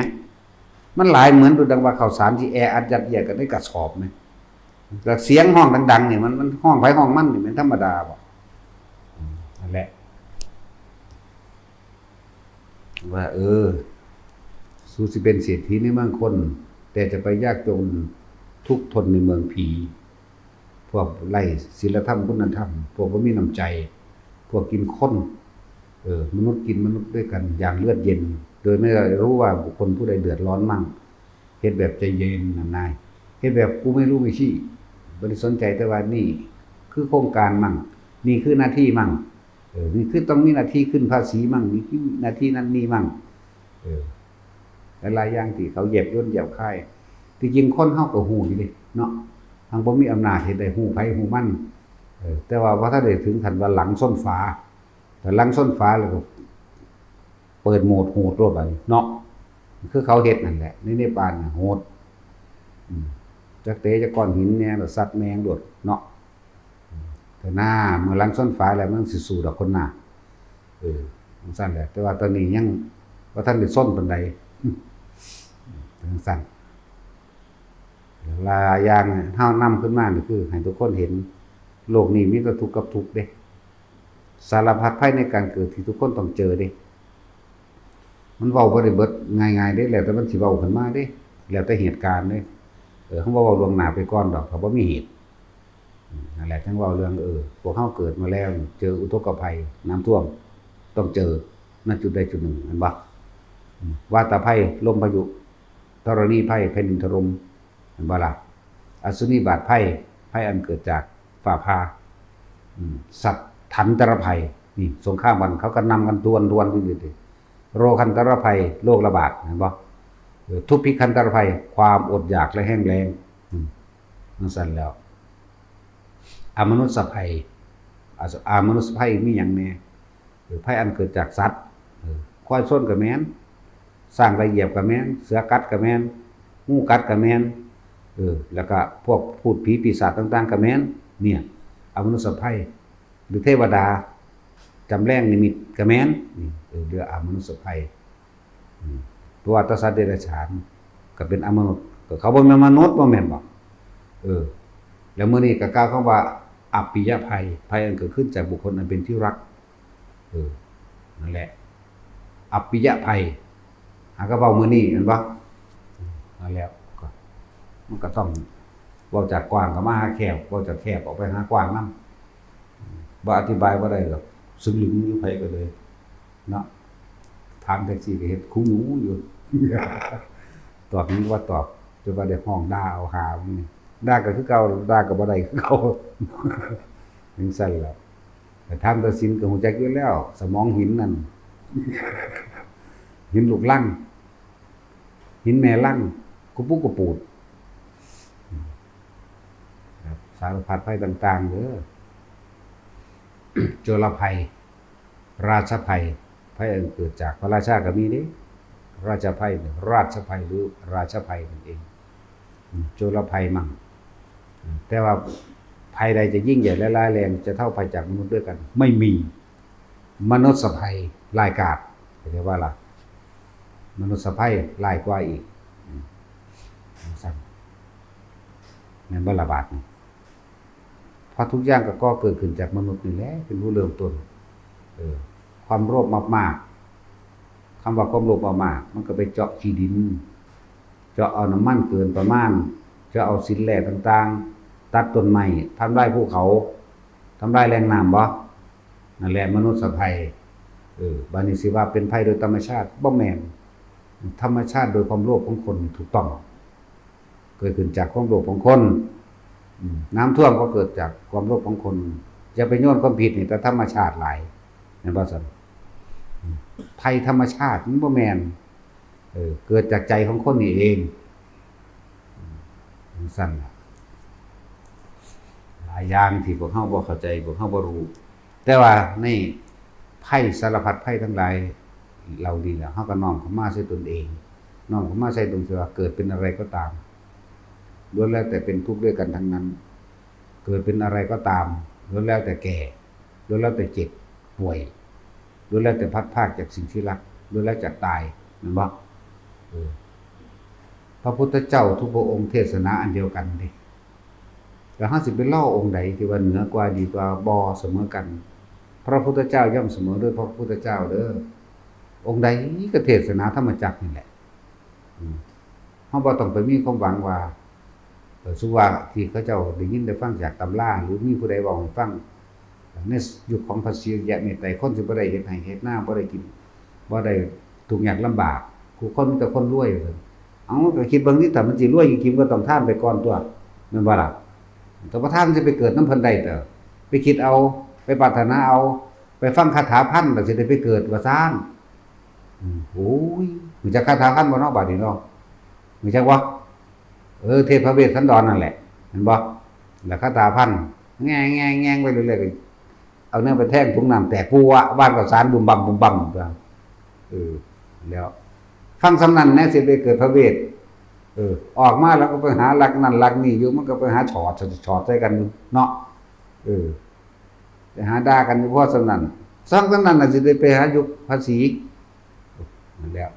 มันหลายเหมือนดูดังว่าข้าวสารที่แออัดยัดเยียดกันในกระสอบแหมแต่เสียงห้องดังๆนี่มันห้องไผห้องมันนี่มันธรรมดาบ่นั่นแหละว่าสู้สิเป็นเศรษฐีในเมืองคนแต่จะไปยากจนทุกข์ทนในเมืองผีพวกไร้ศีลธรรมคุณธรรมพวกบ่มีน้ำใจพวกกินคนมนุษย์กินมนุษย์ด้วยกันอย่างเลือดเย็นโดยไม่รู้ว่าบุคคลผู้ใดเดือดร้อนมั่งเฮ็ดแบบใจเย็นนายเฮ็ดแบบกูไม่รู้ไม่ชี้บ่ได้สนใจแต่ว่านี่คือโครงการมั่งนี่คือหน้าที่มั่งนี่คือต้องมีหน้าที่ขึ้นภาษีมั่งนี่คือหน้าที่นั้นนี่มั่งหลายอย่างที่เขาเหยียบย่นเหยียบค่ายที่จริงคนเฮาก็ฮู้อยู่เด้เนาะทางบ่มีอำนาจเฮ็ดได้ฮู้ไผฮู้มันแต่ว่าถ้าได้ถึงขั้นว่าหลังส้นฟ้าแต่หลังส้นฟ้าแล้วก็เปิดโหมดโหดโลดบัดนี้เนาะคือเขาเฮ็ดนั่นแหละในป่าน่ะโหดจักเตะจักก้อนหินแหน่แล้วสัตว์แมงโดดเนาะแต่หน้าเมื่อหลังส้นฟ้าแล้วมันสิสู้ดอกคนหน้าจังซั่นแหละแต่ว่าตอนนี้ยังบ่ทันได้ส้นปานใดจังซั่นหลายอย่างเฮานำขึ้นมานี่คือให้ทุกคนเห็นโลกนี้มีแต่ทุกข์กับทุกข์เด้สารพัดภัยในการเกิดที่ทุกคนต้องเจอเด้มันเว้าบ่ได้เบิดง่ายๆเด้แล้วแต่มันสิเว้าขึ้นมาเด้แล้วแต่เหตุการณ์เด้เฮาบ่เว้าล่วงหน้าไปก่อนดอกเขาบ่มีเหตุนั่นแหละทั้งเว้าเรื่องพวกเฮาเกิดมาแล้วเจออุทกภัยน้ำท่วมต้องเจอณจุดใดจุดหนึ่งแม่นบ่วาตภัยลมพายุธรณีภัยแผ่นดินถล่มแม่นบ่ล่ะอสุนิบาตภัยอันเกิดจากฟ้าผ่าสัตว์ทันตรภัยนี่สงครามมันเขาก็นำกันดวนอยู่ดิโรคันตรภัยโรคระบาดเห็นบ่ทุพพิคันตรภัยความอดอยากและแห้งแล้งนั่นสั่นแล้วอมนุษยภัยมนุษยภัยมีหยังแน่ภัยอันเกิดจากสัตว์ควายส้นก็แม่นสร้างละเอียบก็แม่นเสือกัดก็แม่นงูกัดก็แม่นแล้วก็พวกพูดผีปีศาจต่างๆก็แม่นเนี่ยอมนุษยภัยหรือเทวดาจำแรงนิมิตกระแม้นนี่เรืออมนุษยภัยตัวอัตสัตว์เดรัจฉานก็เป็นอมนุษย์ก็เขาบ่แม่นมนุษย์บ่แม่นบ่แล้วมื้อนี้ก็กล่าวคำว่าอัปปิยภัยภัยอันเกิดขึ้นจากบุคคลอันเป็นที่รักนั่นแหละอัปปิยภัยหาก็เว้ามื้อนี้แม่นบ่นั่นแล้วก็มันก็ต้องเว้าจากกว้างก็มาหาแคบเว้าจากแคบออกไปหากว้างนำบ่อธิบายบ่ได้หรอกซึ่งลึงอยู่ไผก็เลยเนาะถามแท็กซี่ก็เฮ็ดคู่หนูอยู่ตอบนี้ว่าตอบจนว่าได้ห้องด่าเอาหานี่ด่าก็คือเก่าด่าก็บ่ได้คือเก่าจังซั่นล่ะแต่ทำตัดสินก็ฮู้จักอยู่แล้วสมองหินนั่นหินลูกลังหินแม่ลังกุปุกกุปูดครับสารพัดภัยต่างๆเด้อโจรภัยราชภัยภัยอันเกิดจากพระราชาก็มีเด้ราชภัยราชภัยหรือราชภัยนั่นเองโจรภัยมั่งแต่ว่าภัยใดจะยิ่งใหญ่และร้ายแรงจะเท่าภัยจากมนุษย์ด้วยกันไม่มีมนุษย์ภัยร้ายกาจเรียกว่าล่ะมนุษย์ภัยร้ายกว่าอีกสั่นแม่นบ่ละบาดนี่เพราะทุกอย่างก็เกิดขึ้นจากมนุษย์นี่แหละเป็นผู้เริ่มต้นความโลภมากๆคำว่าความโลภมากๆมันก็ไปเจาะขี้ดินเจาะเอาน้ำมันเกินประมาณเจาะเอาสินแร่ต่างๆตัดต้นไม้ทำลายภูเขาทำลายแหล่งน้ำบ่นั่นแหละมนุษย์ภัยบัดนี้สิว่าเป็นภัยโดยธรรมชาติบ่แม่นธรรมชาติโดยความโลภของคนถูกต้องเกิดขึ้นจากความโลภของคนน้ำท่วมก็เกิดจากความโลภของคนอย่าไปโยนความผิดนี่แต่ธรรมชาติหลายแม่นบ่ซั่นภัยธรรมชาติมันบ่แม่นเกิดจากใจของคนนี่เอง สั้นล่ะหลายอย่างที่พวกเฮาบ่เข้าใจพวกเฮาบ่รู้แต่ว่าในไพ่สารพัดไพ่ทั้งหลายเราดีแล้วเฮาก็น้อมเข้ามาใส่ตนเองน้อมเข้ามาใส่ตรงที่ว่าเกิดเป็นอะไรก็ตามล้วนแล้วแต่เป็นทุกข์ด้วยกันทั้งนั้นเกิดเป็นอะไรก็ตามล้วนแล้วแต่แก่ล้วนแล้วแต่เจ็บป่วยล้วนแล้วแต่พัดพรากจากสิ่งที่รักล้วนแล้วจากตายแม่นบ่พระพุทธเจ้าทุกพระองค์เทศนาอันเดียวกันเด้แล้วเฮาสิไปล่อองค์ใดที่ว่าเหนือกว่าดีกว่าบ่เสมอกันพระพุทธเจ้าย่อมเสมอด้วยพระพุทธเจ้าเด้อองค์ใดก็เทศนาธรรมจักรนี่แหละเฮาบ่ต้องไปมีความหวังว่าสุว่าที่เขาเจ้าได้ยินได้ฟังจากตำราหรือมีผู้ใดเว้าให้ฟังในยุคของพระศรีอริยะเมตไตรคนสิบ่ได้เฮ็ดให้เฮ็ดนาบ่ได้กินบ่ได้ทุกข์ยากลำบากผู้คนมีแต่คนรวยเอาก็คิดเบิ่งนี่ถ้ามันสิรวยจริงๆก็ต้องทานไปก่อนตัวแม่นบ่ล่ะแต่บ่ทานสิไปเกิดนำเพิ่นได้เด้อไปคิดเอาไปปรารถนาเอาไปฟังคาถาพันแล้วสิได้ไปเกิดว่าซ่านโอ้ยรู้จักคาถาพันบ่เนาะบัดนี้เนาะรู้จักบ่เทพเวสสันดรนั่นแหละเห็นบ่แล้วคาถาพันแง่ๆๆไปเรื่อยๆเอาเนื้อไปแท่งถุงน้ำแตกปูวะบ้านก็สารบุ่มบ่ำแล้วฟังสำนันแน่สิไปเกิดพระเวทออกมาแล้วก็ไปหาลักนั่นลักนี่อยู่มันก็ไปหาฉอดใส่กันเนาะไปหาด่ากันอยู่เพราะสำนันสำนันน่ะสิได้ไปหายุคภาษีนั่นแล้ว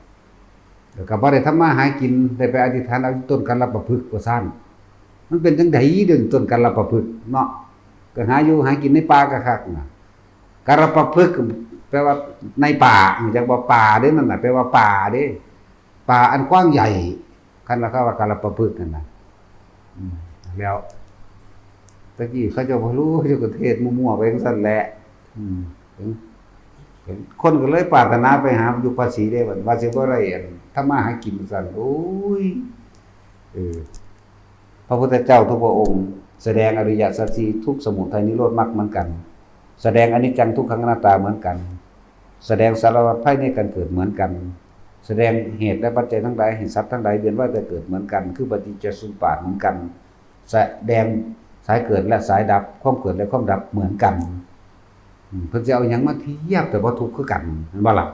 ก็บ่ได้ทำมาหากินได้ไปอธิษฐานเอาต้นกัลปะพฤกษ์ว่าซั่นมันเป็นจังได๋เด้อต้นกัลปะพฤกษ์เนาะก็หาอยู่หากินในป่าคักๆน่ะกัลปะพฤกษ์แปลว่าในป่าจักว่าป่าเด้นั่นน่ะแปลว่าป่าเด้ป่าอันกว้างใหญ่คันว่าเขาว่ากัลปะพฤกษ์นั่นน่ะแล้วตะกี้เขาเจ้าบ่รู้เจ้าก็เทศมั่วๆไปจังซั่นแหละคนก็เลยปรารถนาไปหาอยู่ภาษีได้ว่าสิบ่ได้ทำมาหากินซั่นโอ้ยพระพุทธเจ้าทุกพระองค์แสดงอริยสัจสี่ทุกข์สมุทัยนิโรธมรรคเหมือนกันแสดงอนิจจังทุกขังอนัตตาเหมือนกันแสดงสารพัดภัยในการเกิดเหมือนกันแสดงเหตุและปัจจัยทั้งหลายให้สัตว์ทั้งหลายเวียนว่ายแต่เกิดเหมือนกันคือปฏิจจสมุปบาทเหมือนกันแสดงสายเกิดและสายดับความเกิดและความดับเหมือนกันเพิ่นสิเอาหยังมาเทียบแต่บ่ทุกข์คือกันแม่นบ่ล่ะ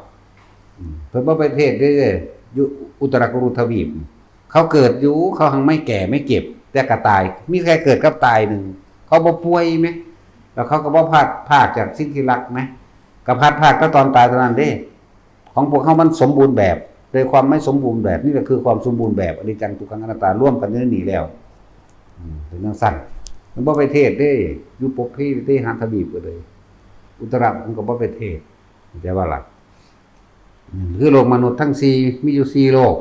เพิ่นบ่ไปเทศเด้ออยู่อุตรกุรุทวีปเขาเกิดอยู่เขาหังไม่แก่ไม่เก็บแต่ก็ตายมีแค่เกิดกับตายนึงเขาบ่ป่วยมั้ยแล้วเขาก็บ่พลาดภาคจากสิ่งที่รักมั้ยก็พลาดภาคก็ตอนตายเท่านั้นเด้ของพวกเฮามันสมบูรณ์แบบโดยความไม่สมบูรณ์แบบนี่ก็คือความสมบูรณ์แบบอนิจจังทุกขังอนัตตาร่วมกันอยู่ในนี้แล้วเป็นจังซั่นมันบ่ไปเทศเด้อยู่ปกพี่ที่หาทวีปก็เลยอุตระมันก็บ่ไปเทศแต่ว่าล่ะคือโลกมนุษย์ทั้ง4มีอยู่4โลก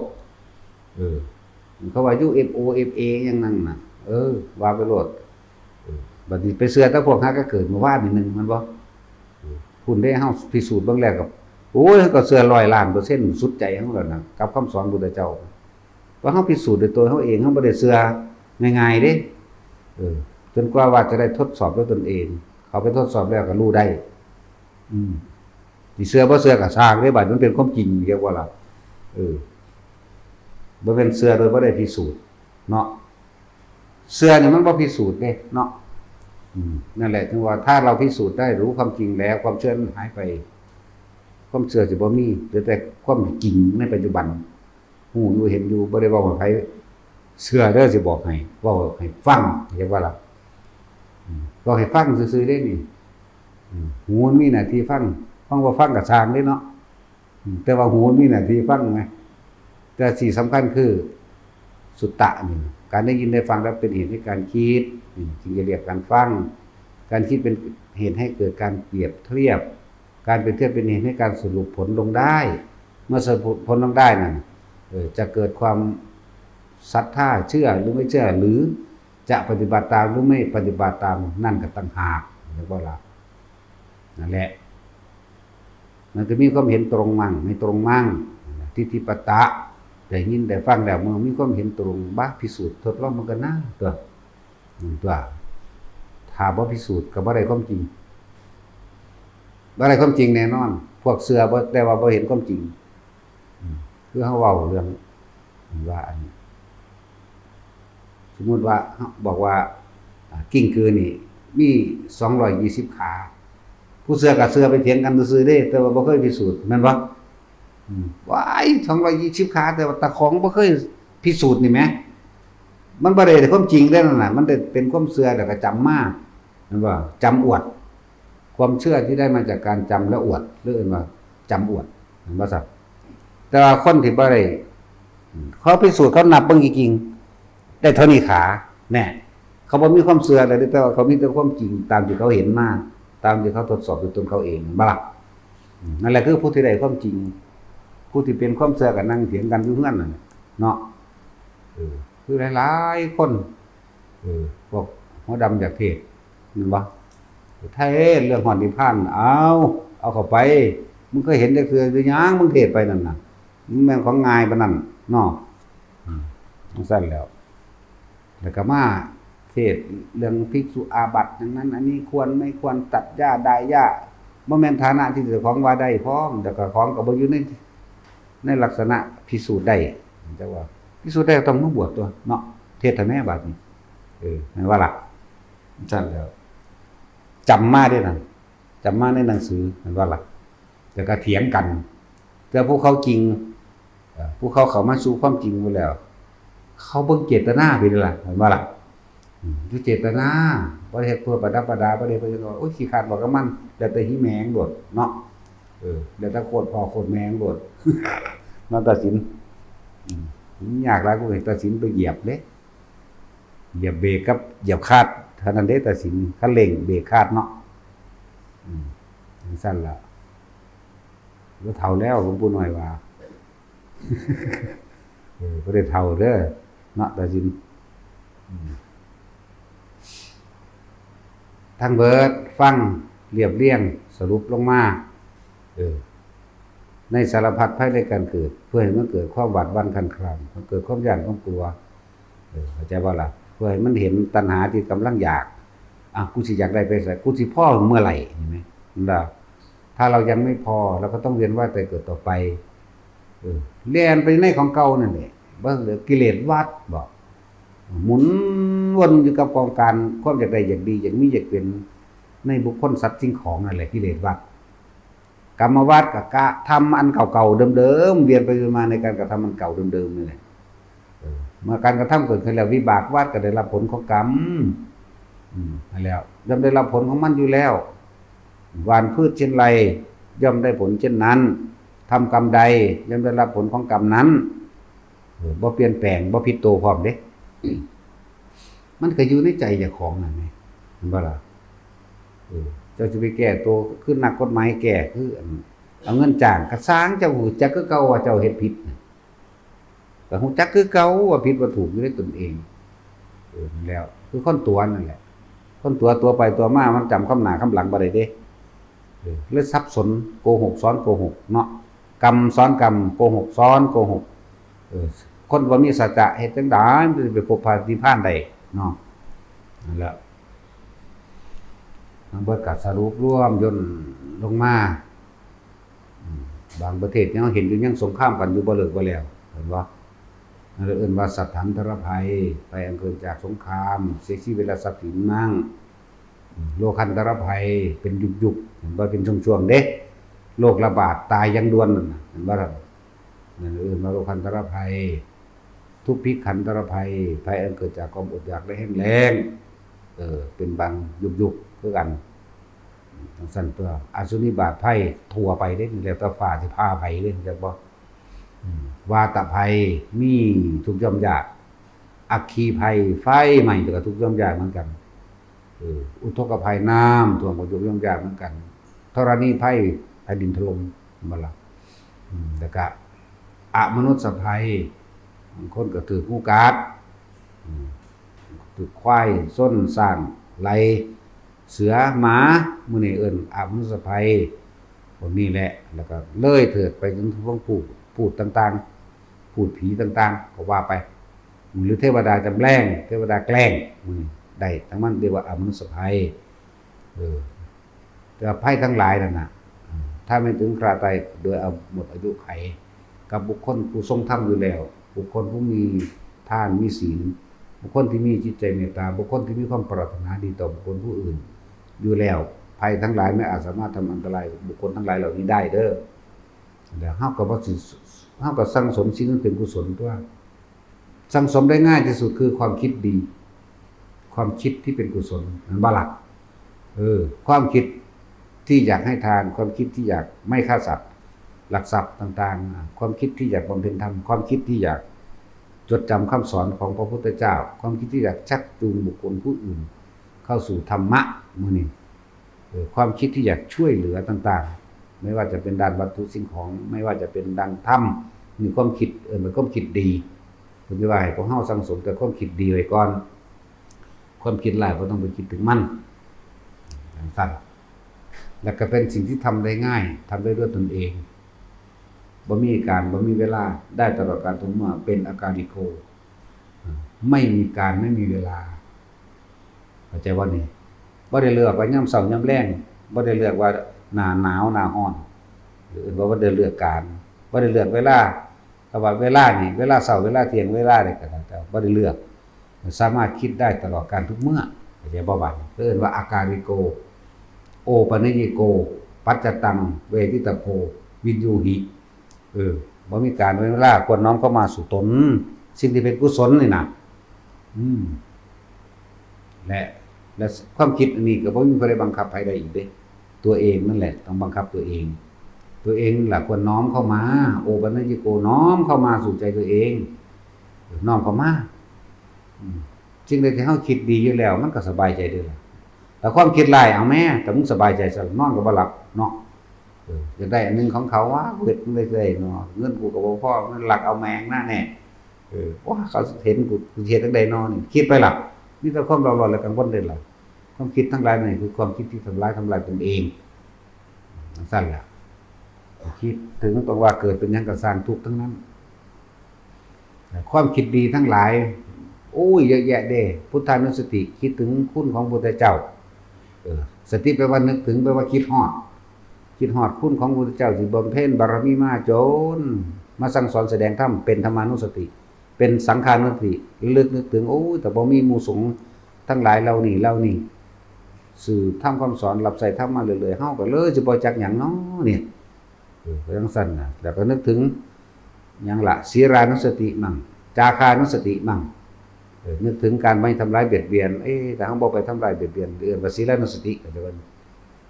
เขาว่าอยู่ FOFA อย่างนั้นน่ะว่าไปโลดบัดนี้ไปเชื่อแต่พวกหาก็เกิดเมื่อวานนิดนึงมันบ่คุณได้เฮาพิสูจน์เบิ่งแล้วก็โอ้ยก็เชื่อ100% สุดใจเฮาแล้วนะกับคำสอนพุทธเจ้าว่าเฮาพิสูจน์ด้วยตัวเฮาเองเฮาบ่ได้เชื่อง่ายๆเด้จนกว่าจะได้ทดสอบด้วยตนเองเขาไปทดสอบแล้วก็รู้ได้สิเชื่อบ่เชื่อก็สร้างได้บัดมันเป็นความจริงเรียกว่าล่ะบ่เป็นเชื่อโดยบ่ได้พิสูจน์เนาะเชื่อนี่มันบ่พิสูจน์เด้เนาะนั่นแหละถึงว่าถ้าเราพิสูจน์ได้รู้ความจริงแล้วความเชื่อมันหายไปความเชื่อสิบ่มีเหลือแต่ความจริงในปัจจุบันฮู้อยู่เห็นอยู่บ่ได้เว้าให้ไผเชื่อเด้อสิบอกให้เว้าให้ฟังเรียกว่าล่ะก็ให้ฟังซื่อๆได้นี่หูมันมีหน้าที่ฟังบ่ฟังก็สร้างเด้เนาะแต่ว่าหูมันมีหน้าที่ฟังไงแต่สิ่งสำคัญคือสุตตะนี่การได้ยินได้ฟังแล้วเป็นเหตุให้การคิดจึงจะเรียกการฟังการคิดเป็นเหตุให้เกิดการเปรียบเทียบการเปรียบเทียบเป็นเหตุให้การสรุปผลลงได้เมื่อสรุปผลลงได้นั่นจะเกิดความศรัทธาเชื่อหรือไม่เชื่อหรือจะปฏิบัติตามหรือไม่ปฏิบัติตามนั่นก็ต่างหากเรียกว่าล่ะนั่นแหละมันจะมีความเห็นตรงมั่งไม่ตรงมั่งทิฏฐิปตะได้ยินได้ฟังแล้วเมื่อมีความเห็นตรงบ้าพิสูจน์ทดลองมันก็น่าตัวถ้าบ่พิสูจน์ก็บ่ได้ความจริงบ่ได้ความจริงแน่นอนพวกเสือบ่แต่ว่าบ่เห็นความจริงคือเฮาเว้าเรื่องว่าอัน สมมุติว่าบอกว่ากิ้งกือนี่มี220ขาผู้เสือกับเสือไปเถียงกันซื่อๆเด้แต่ว่าบ่เคยพิสูจน์แม่นบ่ว้าย220ขาแต่ว่าตะของบ่เคยพิสูจน์นี่แหมมันบ่ได้ความจริงเด้นั่นน่ะมันได้เป็นความเชื่อแล้วก็จำมาแม่นบ่จำอวดความเชื่อที่ได้มาจากการจำและอวดหรือเอิ้นว่าจำอวดแม่นบ่ซับแต่ว่าคนที่บ่ได้เขาพิสูจน์เขานับเบิ่งจริงๆได้เท่านี้ขาแน่เขาบ่มีความเชื่ออะไรแต่ว่าเขามีแต่ความจริงตามที่เขาเห็นมาตามที่เขาทดสอบด้วยตนเขาเองบ่ล่ะนั่นแหละคือผู้ที่ได้ความจริงผู้ที่เป็นความเชื่อก็นั่งเถียงกันอยู่เฮือนนั่นเนาะคือหลายๆคนพวกหัวดำจากเทศแม่นบ่ไทยเรื่องหอดนิพพานเอาเข้าไปมึงเคยเห็นจักเทื่อหรือยังมึงเทศไปนั่นน่ะมันแม่นของง่ายปานนั้นเนาะจังซั่นแล้วก็มาเทศเรื่องภิกษุอาบัติอย่างนั้นอันนี้ควรไม่ควรตัดหญ้าดายหญ้าบ่แม่นฐานะที่เจ้าของว่าได้พร้อมแต่ก็ของก็บ่อยู่ในลักษณะพิสูจน์ได้จังว่าพิสูจน์ได้ต้องมาบวชตัวเนาะเทศให้แม่บัดนี้แม่นว่าล่ะซั่นแล้วจำมาได้นั่นจำมาในหนังสือแม่นว่าล่ะแล้วก็เถียงกันแต่ผู้เขาจริงผู้เขาเข้ามาสู่ความจริงหมดแล้วเขาเบิ่งเจตนาไปนั่นล่ะแม่นว่าล่ะอยู่เจตนาบ่ได้เฮ็ดเพื่อประดับประดาบ่ได้เพื่อโอ้ยขี้ขาดบ่กับมันแล้วแต่หิแมงโดดเนาะแล้วแต่โคตรพ่อโคตรแมงโดดมาตัดสินยากหลายกูเห็นตัดสินไปเหยียบเด้เหยียบเบรกกับเหยียบคาดเท่านั้นเด้ตัดสินคันเร่งเบรกคาดเนาะจังซั่นล่ะบ่เฒ่าแล้วหลวงปู่น้อยว่าบ่ได้เฒ่าเด้อเนาะตัดสินทั้งเบิดฟังเรียบเรียงสรุปลงมาในสารพัดภัยในการเกิดเพื่อให้มันเกิดความหวาดหวั่นครั่นครามมันเกิดความหยาดความกลัวเข้าใจบ่ล่ะเพื่อให้มันเห็นตัณหาที่กำลังอยากกูสิอยากได้ไปไสกูสิพอเมื่อไหร่เห็นมั้ยล่ะถ้าเรายังไม่พอเราก็ต้องเวียนว่ายตายเกิดต่อไปเรียนไปในของเก่านั่นแหละบ่เหลือกิเลสวัฏบ่หมุนวนอยู่กับกองการความอยากได้อยากดีอยากมีอยากเป็นในบุคคลสัตว์สิ่งของนั่นแหละกิเลสวัฏกรรมวัฏกับกะทำอันเก่าๆเดิมๆเวียนไปเวียนมาในการกระทำอันเก่าเดิมๆนี่แหละเมื่อการกระทำเกิดขึ้นแล้ววิบากวัฏก็ได้รับผลของกรรมแล้วย่อมได้รับผลของมันอยู่แล้วหว่านพืชเช่นไรย่อมได้ผลเช่นนั้นทำกรรมใดย่อมได้รับผลของกรรมนั้นบ่เปลี่ยนแปลงบ่ผิดตัวพร้อมเด้มันก็อยู่ในใจเจ้าของนั่นไงเห็นบ่ล่ะเจ้าจะไปแก้ตัวคือนักกฎหมายแก้คือเอาเงินจ้างก็สร้างเจ้าหูจักคือเก่าว่าเจ้าเฮ็ดผิดก็ฮู้จักคือเก่าว่าผิดว่าถูกอยู่ในตนเองแล้วคือคนตัวนั่นแหละคนตัวไปตัวมามันจำคำหน้าคำหลังบ่ได้เด้เลยสับสนโกหกซ้อนโกหกเนาะกรรมซ้อนกรรมโกหกซ้อนโกหกคนบ่มีสัจจะเฮ็ดจังได๋มันสิไปพบพระนิพพานได้เนาะนั่นแหละทั้งเบิดก็สรุปรวมย่นลงมาบางประเทศยังเห็นอยู่ยังสงครามกันอยู่บ่เลิกบ่แล้วเห็นบ่นั่นเอิ้นว่าสัทธันตรภัยภัยอันเกิดจากสงครามเสียชีวิตและทรัพย์สินมั่งโลคันตรภัยเป็นยุคๆเห็นบ่เป็นช่วงๆเด้โรคระบาดตายอย่างด่วนนั่นน่ะเห็นบ่ล่ะนั่นเอิ้นว่าโลคันตรภัยทุพพิขันตรภัยภัยอันเกิดจากความอดอยากและแห้งแล้งเป็นบางยุคๆคือกันจังซั่นตัวอสุนิบาตภัยทั่วไปเด้แล้วแต่ฟ้าสิพาไปเด้จักบ่วาตภัยมีทุกย่อมยากอัคคีภัยไฟไหม้ก็ทุกย่อมยากเหมือนกันอุทกภัยน้ำท่วมก็ทุกย่อมยากเหมือนกันธรณีภัยแผ่นดินถล่มบ่ล่ะแล้วก็อมนุษยภัยบางคนก็ถือผู้กัดถือควายส้นสร้างไหลเสือหมามื้อนี้เอิ้นอมนุษยภัยพวกนี้แหละแล้วก็เลยเถิดไปจนถึงพวกพูดต่างๆพูดผีต่างๆก็ว่าไปหรือเทวดาจำแรงเทวดาแกล้งมื้อนี้ได้ทั้งมันเรียกว่าอมนุษยภัยแต่ภัยทั้งหลายนั่นน่ะถ้าไม่ถึงคราตายโดยเอาหมดอายุไขกับบุคคลผู้ทรงธรรมอยู่แล้วบุคคลผู้มีทานมีศีล บุคคลที่มีจิตใจเมตตาบุคคลที่มีความปรารถนาดีต่อบุคคลผู้อื่นอยู่แล้วภัยทั้งหลายไม่อาจสามารถทำอันตรายบุคคลทั้งหลายเหล่านี้ได้เด้อแล้วเฮาก็บ่สิเฮาก็สั่งสมสิ่งที่เป็นกุศลตัวสั่งสมได้ง่ายที่สุดคือความคิดดีความคิดที่เป็นกุศลมันบ่ล่ะความคิดที่อยากให้ทานความคิดที่อยากไม่ฆ่าสัตว์ลักทรัพย์ต่างๆความคิดที่อยากบำเพ็ญธรรมความคิดที่อยากจดจำคำสอนของพระพุทธเจ้าความคิดที่อยากชักจูงบุคคลผู้อื่นเข้าสู่ธรรมะมื้อนี้ความคิดที่อยากช่วยเหลือต่างๆไม่ว่าจะเป็นด้านวัตถุสิ่งของไม่ว่าจะเป็นด้านธรรมมีความคิดมันความคิดดีเพิ่นว่าให้พวกเฮาสังสมแต่ความคิดดีไว้ก่อนความคิดร้ายบ่ต้องไปคิดถึงมันสั้นแล้วก็เป็นสิ่งที่ทำได้ง่ายทำได้ด้วยตนเองบ่มีเวลาได้ตลอดกาลทุกเมื่อเป็นอาการลิโกไม่มีการไม่มีเวลาเข้าใจว่านี่บ่ได้เลือกว่ายามเช้ายามแลงบ่ได้เลือกว่าหน้าหนาวหน้าร้อนหรือบ่ได้เลือกการบ่ได้เลือกเวลาแต่ว่าเวลานี่เวลาเช้าเวลาเที่ยงเวลาใดก็แล้วแต่บ่ได้เลือกสามารถคิดได้ตลอดกาลทุกเมื่อเข้าใจบ่บัดเอิ้นว่าอาการลิโกโอปัญญิโกปัจจตังเวทิตโพวินยูหิบ่มีการเวลาควรน้อมเข้ามาสู่ตนสิ่งที่เป็นกุศลนี่น่ะและความคิดอันนี้ก็บ่มีใครบังคับใครได้อีกเด้ตัวเองนั่นแหละต้องบังคับตัวเองนั่นแหละควรน้อมเข้ามาโอปัญญิโกน้อมเข้ามาสู่ใจตัวเองน้อมเข้ามาสิ่งใดที่เฮาคิดดีอยู่แล้วมันก็สบายใจเด้อแต่ความคิดร้ายเอาแม่แต่มึงสบายใจซะนอนก็บ่หลับเนาะอยากได้อันนึงของเขาว่าเฮ็ดมันได้เนาะเงินกูก็บ่พอมันหลักเอาแมงหน้าแน่ว่าเขาเห็นกูเฮ็ดจังได๋เนาะนี่คิดไปหลับมีแต่ความร้อนและกังวลเด้อล่ะความคิดทั้งหลายนี่คือความคิดที่ทำลายตนเองซั่นล่ะคิดถึงตรงว่าเกิดเป็นหยังก็สร้างทุกข์ทั้งนั้นความคิดดีทั้งหลายโอ้ยเยอะแยะเด้พุทธานุสติคิดถึงคุณของพระพุทธเจ้าสติแปลว่านึกถึงแปลว่าคิดฮอดคุณของพระพุทธเจ้าที่บำเพ็ญบารมีมาจนมาสั่งสอนแสดงธรรมเป็นธรรมานุสติเป็นสังฆานุสติลึกนึกถึงโอ้ยแต่บ่มีหมู่สงฆ์ทั้งหลายเหล่านี้สื่อทำคำสอนรับใส่ธรรมมาเรื่อยๆเฮาก็เลยสิบ่จักหยังเนาะเนี่ยก็จังซั่นน่ะแล้วก็นึกถึงหยังล่ะศีลานุสติมั่งจาคานุสติมั่งนึกถึงการไม่ทำร้ายเบียดเบียนแต่เฮาบ่ไปทำร้ายเบียดเบียนว่าศีลานุสติก็จะว่า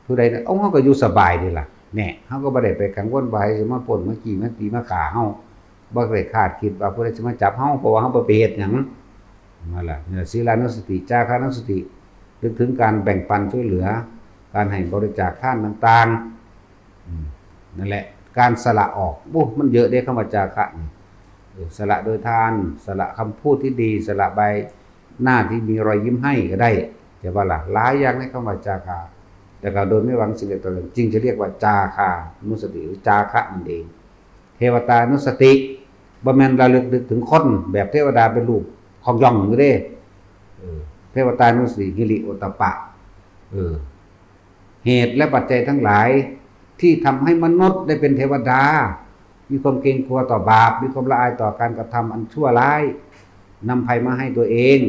ผู้ใดเฮาก็อยู่สบายนี่ล่ะแน่เฮาก็บ่ได้ไปกังวลว่าสิมาปล้นมาจี้มาตีมาฆ่าเฮาบ่ได้คาดคิดว่าผู้ใดสิมาจับเฮาเพราะว่าเฮาบ่ไปเฮ็ดหยังนั่นล่ะศีลานุสติจาคานุสตินึกถึงการแบ่งปันช่วยเหลือการให้บริจาคทานต่างๆนั่นแหละการสละออกมันเยอะเด้คำว่าจาคะนี่สละโดยทานสละคำพูดที่ดีสละใบหน้าที่มีรอยยิ้มให้ก็ได้แต่ว่าล่ะหลายอย่างในคำว่าจาคะแต่ก็โดยไม่หวังสิ่งใดต่อใดจึงจะเรียกว่าจาคานุสติหรือจาคะนั่นเองเทวตานุสติบ่แม่นระลึกนึกถึงคนแบบเทวดาเป็นรูปของย่องอยู่เด้เทวตานุสติหิริโอตตัปปะเหตุและปัจจัยทั้งหลายที่ทำให้มนุษย์ได้เป็นเทวดามีความเกรงกลัวต่อบาปมีความละอายต่อการกระทำอันชั่วร้ายนำภัยมาให้ตัวเอง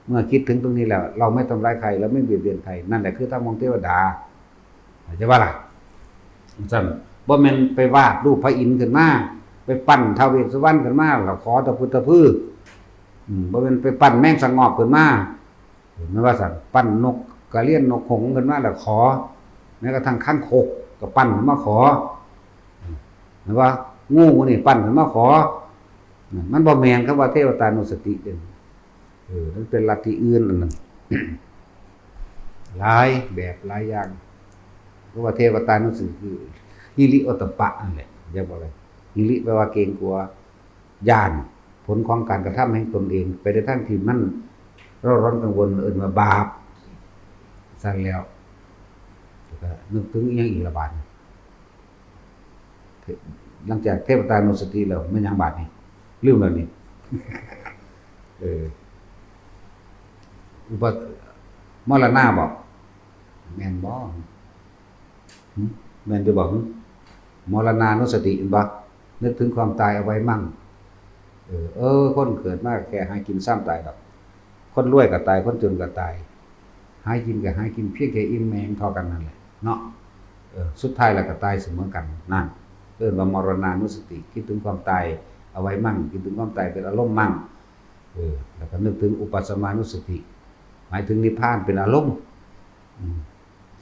เมื่อคิดถึงตรงนี้แล้วเราไม่ทำร้ายใครเราไม่เบียดเบียนใครนั่นแหละคือธรรมของเทวดาเข้าใจบ่ล่ะซั่นบ่แม่นไปวาดรูปพระอินทร์ขึ้นมาไปปั้นท้าวเวสสุวรรณขึ้นมาแล้วขอตะพุทธพืชบ่แม่นไปปั้นแมงสงอกขึ้นมาไม่ว่าซั่นปั้นนกกระเรียนนกหงส์ขึ้นมาแล้วขอแม้กระทั่งคั่งคกก็ปั้นขึ้นมาขอหรือว่างูนี่ปั้นขึ้นมาขอมันบ่แม่นคำว่าเทวตานุสติเด้มันเป็นลัทธิอื่นอันนั้น หลายแบบหลายอย่างเพราะว่าเทวตานุสติคือหิริโอตตัปปะนั่นแหละเรียกว่าอะไรหิริแปลว่าเกรงกลัวย่านผลของการกระทำให้ตนเองไปในทางที่มันร้อนกังวลว่าบาปสั่นแล้วก็นึกถึงอีกอย่างอีกละบาดหลังจากเทวตานุสติแล้วมันยังบาดนี่ลืมแล้วนี่อุปมรณะบอกแม่นบ่แม่นจะบอกมรณานุสติบ่นึกถึงความตายเอาไว้มั่งคนเกิดมาแค่หากินซ้ำตายดอก คนรวยก็ตายคนจนก็ตายหากินก็หากินเพียงแค่อิ่มแมงเท่ากันนั่นแหละเนาะสุดท้ายแล้วก็ตายเสมอกันนั่นว่ามรณานุสติคิดถึงความตายเอาไว้มั่งคิดถึงความตายเป็นอารมณ์มั่งแล้วก็นึกถึงอุปัสมานุสติหมายถึงนิพพานเป็นอารมณ์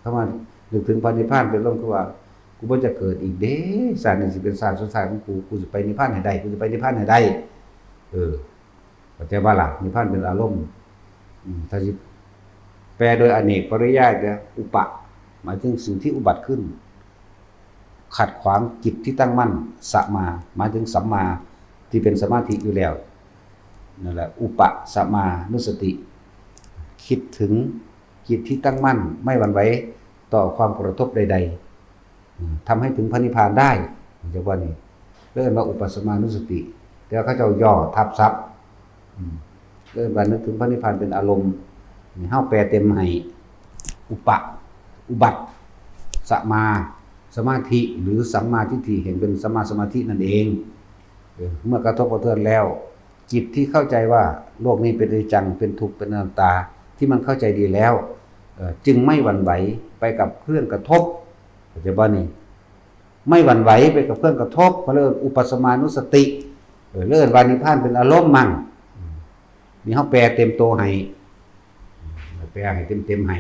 ถ้ามานึกถึงพระนิพพานเป็นอารมณ์คือว่ากูบ่จะเกิดอีกเด้ศาสตร์นี้สิเป็นศาสตร์สุดท้ายของกูจะไปนิพพานให้ได้กูจะไปนิพพานให้ได้เข้าใจบ่ล่ะนิพพานเป็นอารมณ์ถ้าสิแปลโดยอเนกปริยายเนี่ยอุปะหมายถึงสิ่งที่อุบัติขึ้นขัดขวางจิตที่ตั้งมั่นสมาหมายถึงสัมมาที่เป็นสมาธิอยู่แล้วนั่นแหละอุปสมานุสติคิดถึงจิตที่ตั้งมั่นไม่หวั่นไหวต่อความกระทบใดๆทำให้ถึงพระนิพพานได้จะว่านี่เรื่องว่าอุปสมานุสติแต่เขาเจ้าย่อทับซับเรื่องว่านึกถึงพระนิพพานเป็นอารมณ์เฮาแปลเต็มให้อุปะอุบัติสมาสมาธิหรือสัมมาทิฏฐิเห็นเป็นสัมมาสมาธินั่นเองเมื่อกระทบกระเทือนแล้วจิตที่เข้าใจว่าโลกนี้เป็นอนิจจังเป็นทุกข์เป็นอนัตตาที่มันเข้าใจดีแล้วจึงไม่หวั่นไหวไปกับเครื่องกระทบเข้าใจบ่นี่ไม่หวั่นไหวไปกับเครื่องกระทบเพราะเรื่องอุปสมานุสติเลื่อนวานิพพานเป็นอารมณ์มั่งนี่เฮาแปลเต็มโตให้แปลให้เต็มให้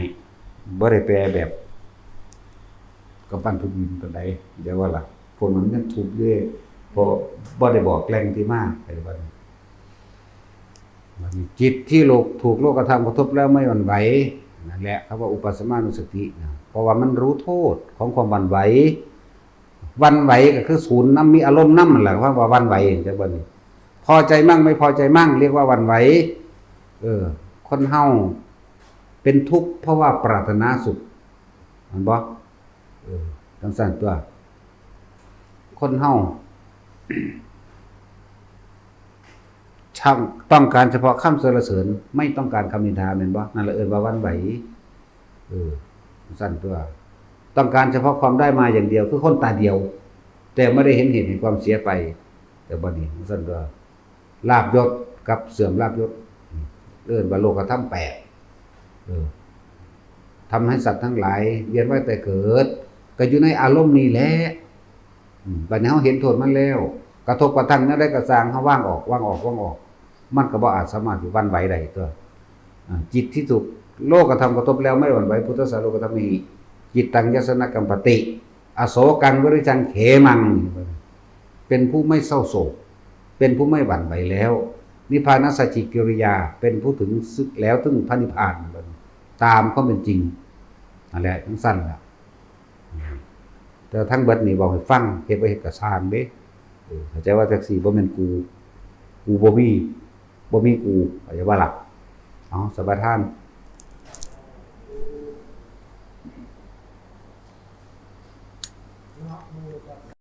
บ่ได้แปลแบบกำปั้นทุบดินปานใดเดี๋ยวว่าล่ะพวกมันยังทุบอยู่พอบ่ได้บอกแรงที่มาไปบัดนี้จิตที่ถูกโลกธรรมกระทบแล้วไม่หวั่นไหวนั่นแหละคำว่าอุปสมานุสตินะเพราะว่ามันรู้โทษของความหวั่นไหวก็คือศูนย์น้ำมีอารมณ์น้ำนั่นแหละว่าหวั่นไหวจังบัดนี้พอใจมั่งไม่พอใจมั่งเรียกว่าหวั่นไหวคนเฮาเป็นทุกข์เพราะว่าปรารถนาสุขมันบ่จังซั่นตัวคนเฮาต้องการเฉพาะคำสรรเสริญไม่ต้องการคำนินทาแม่นบ่นั่นแหละว่าหวั่นไหวซั่นตัวต้องการเฉพาะความได้มาอย่างเดียวคือคนตาเดียวแต่ไม่ได้เห็นเหตุแห่งความเสียไปแต่บัดนี้ซั่นตัวลาภยศกับเสื่อมลาภยศว่าโลกธรรมแปดทำให้สัตว์ทั้งหลายเวียนว่ายแต่เกิดก็อยู่ในอารมณ์นี้แหละบัดนี้เฮาเห็นโทษมันแล้วกระทบกระทั่งนั้นได้กระสร้างเฮาว่างออกมันก็บ่อาจสามารถสิหวั่นไหวได้ตัวจิตที่ถูกโลกธรรมกระทบแล้วไม่หวั่นไหวพุทธศาสโลกธรรมิจิตตังยสนกัมปติอโศกังวิริจังเขมังเป็นผู้ไม่เศร้าโศกเป็นผู้ไม่หวั่นไหวแล้วนิพพานสัจจิกิริยาเป็นผู้ถึงแล้วถึงพระนิพพานตามความเป็นจริงนั่นแหละทั้งสั้นล่ะแต่ทั้งเบิดนี่บอกให้ฟังเฮ็ดไว้เฮ็ดกระสร้างเด้เข้าใจว่าแท็กซี่บ่แม่นกูบ่มีกูเข้าใจว่าล่ะสบายท่าน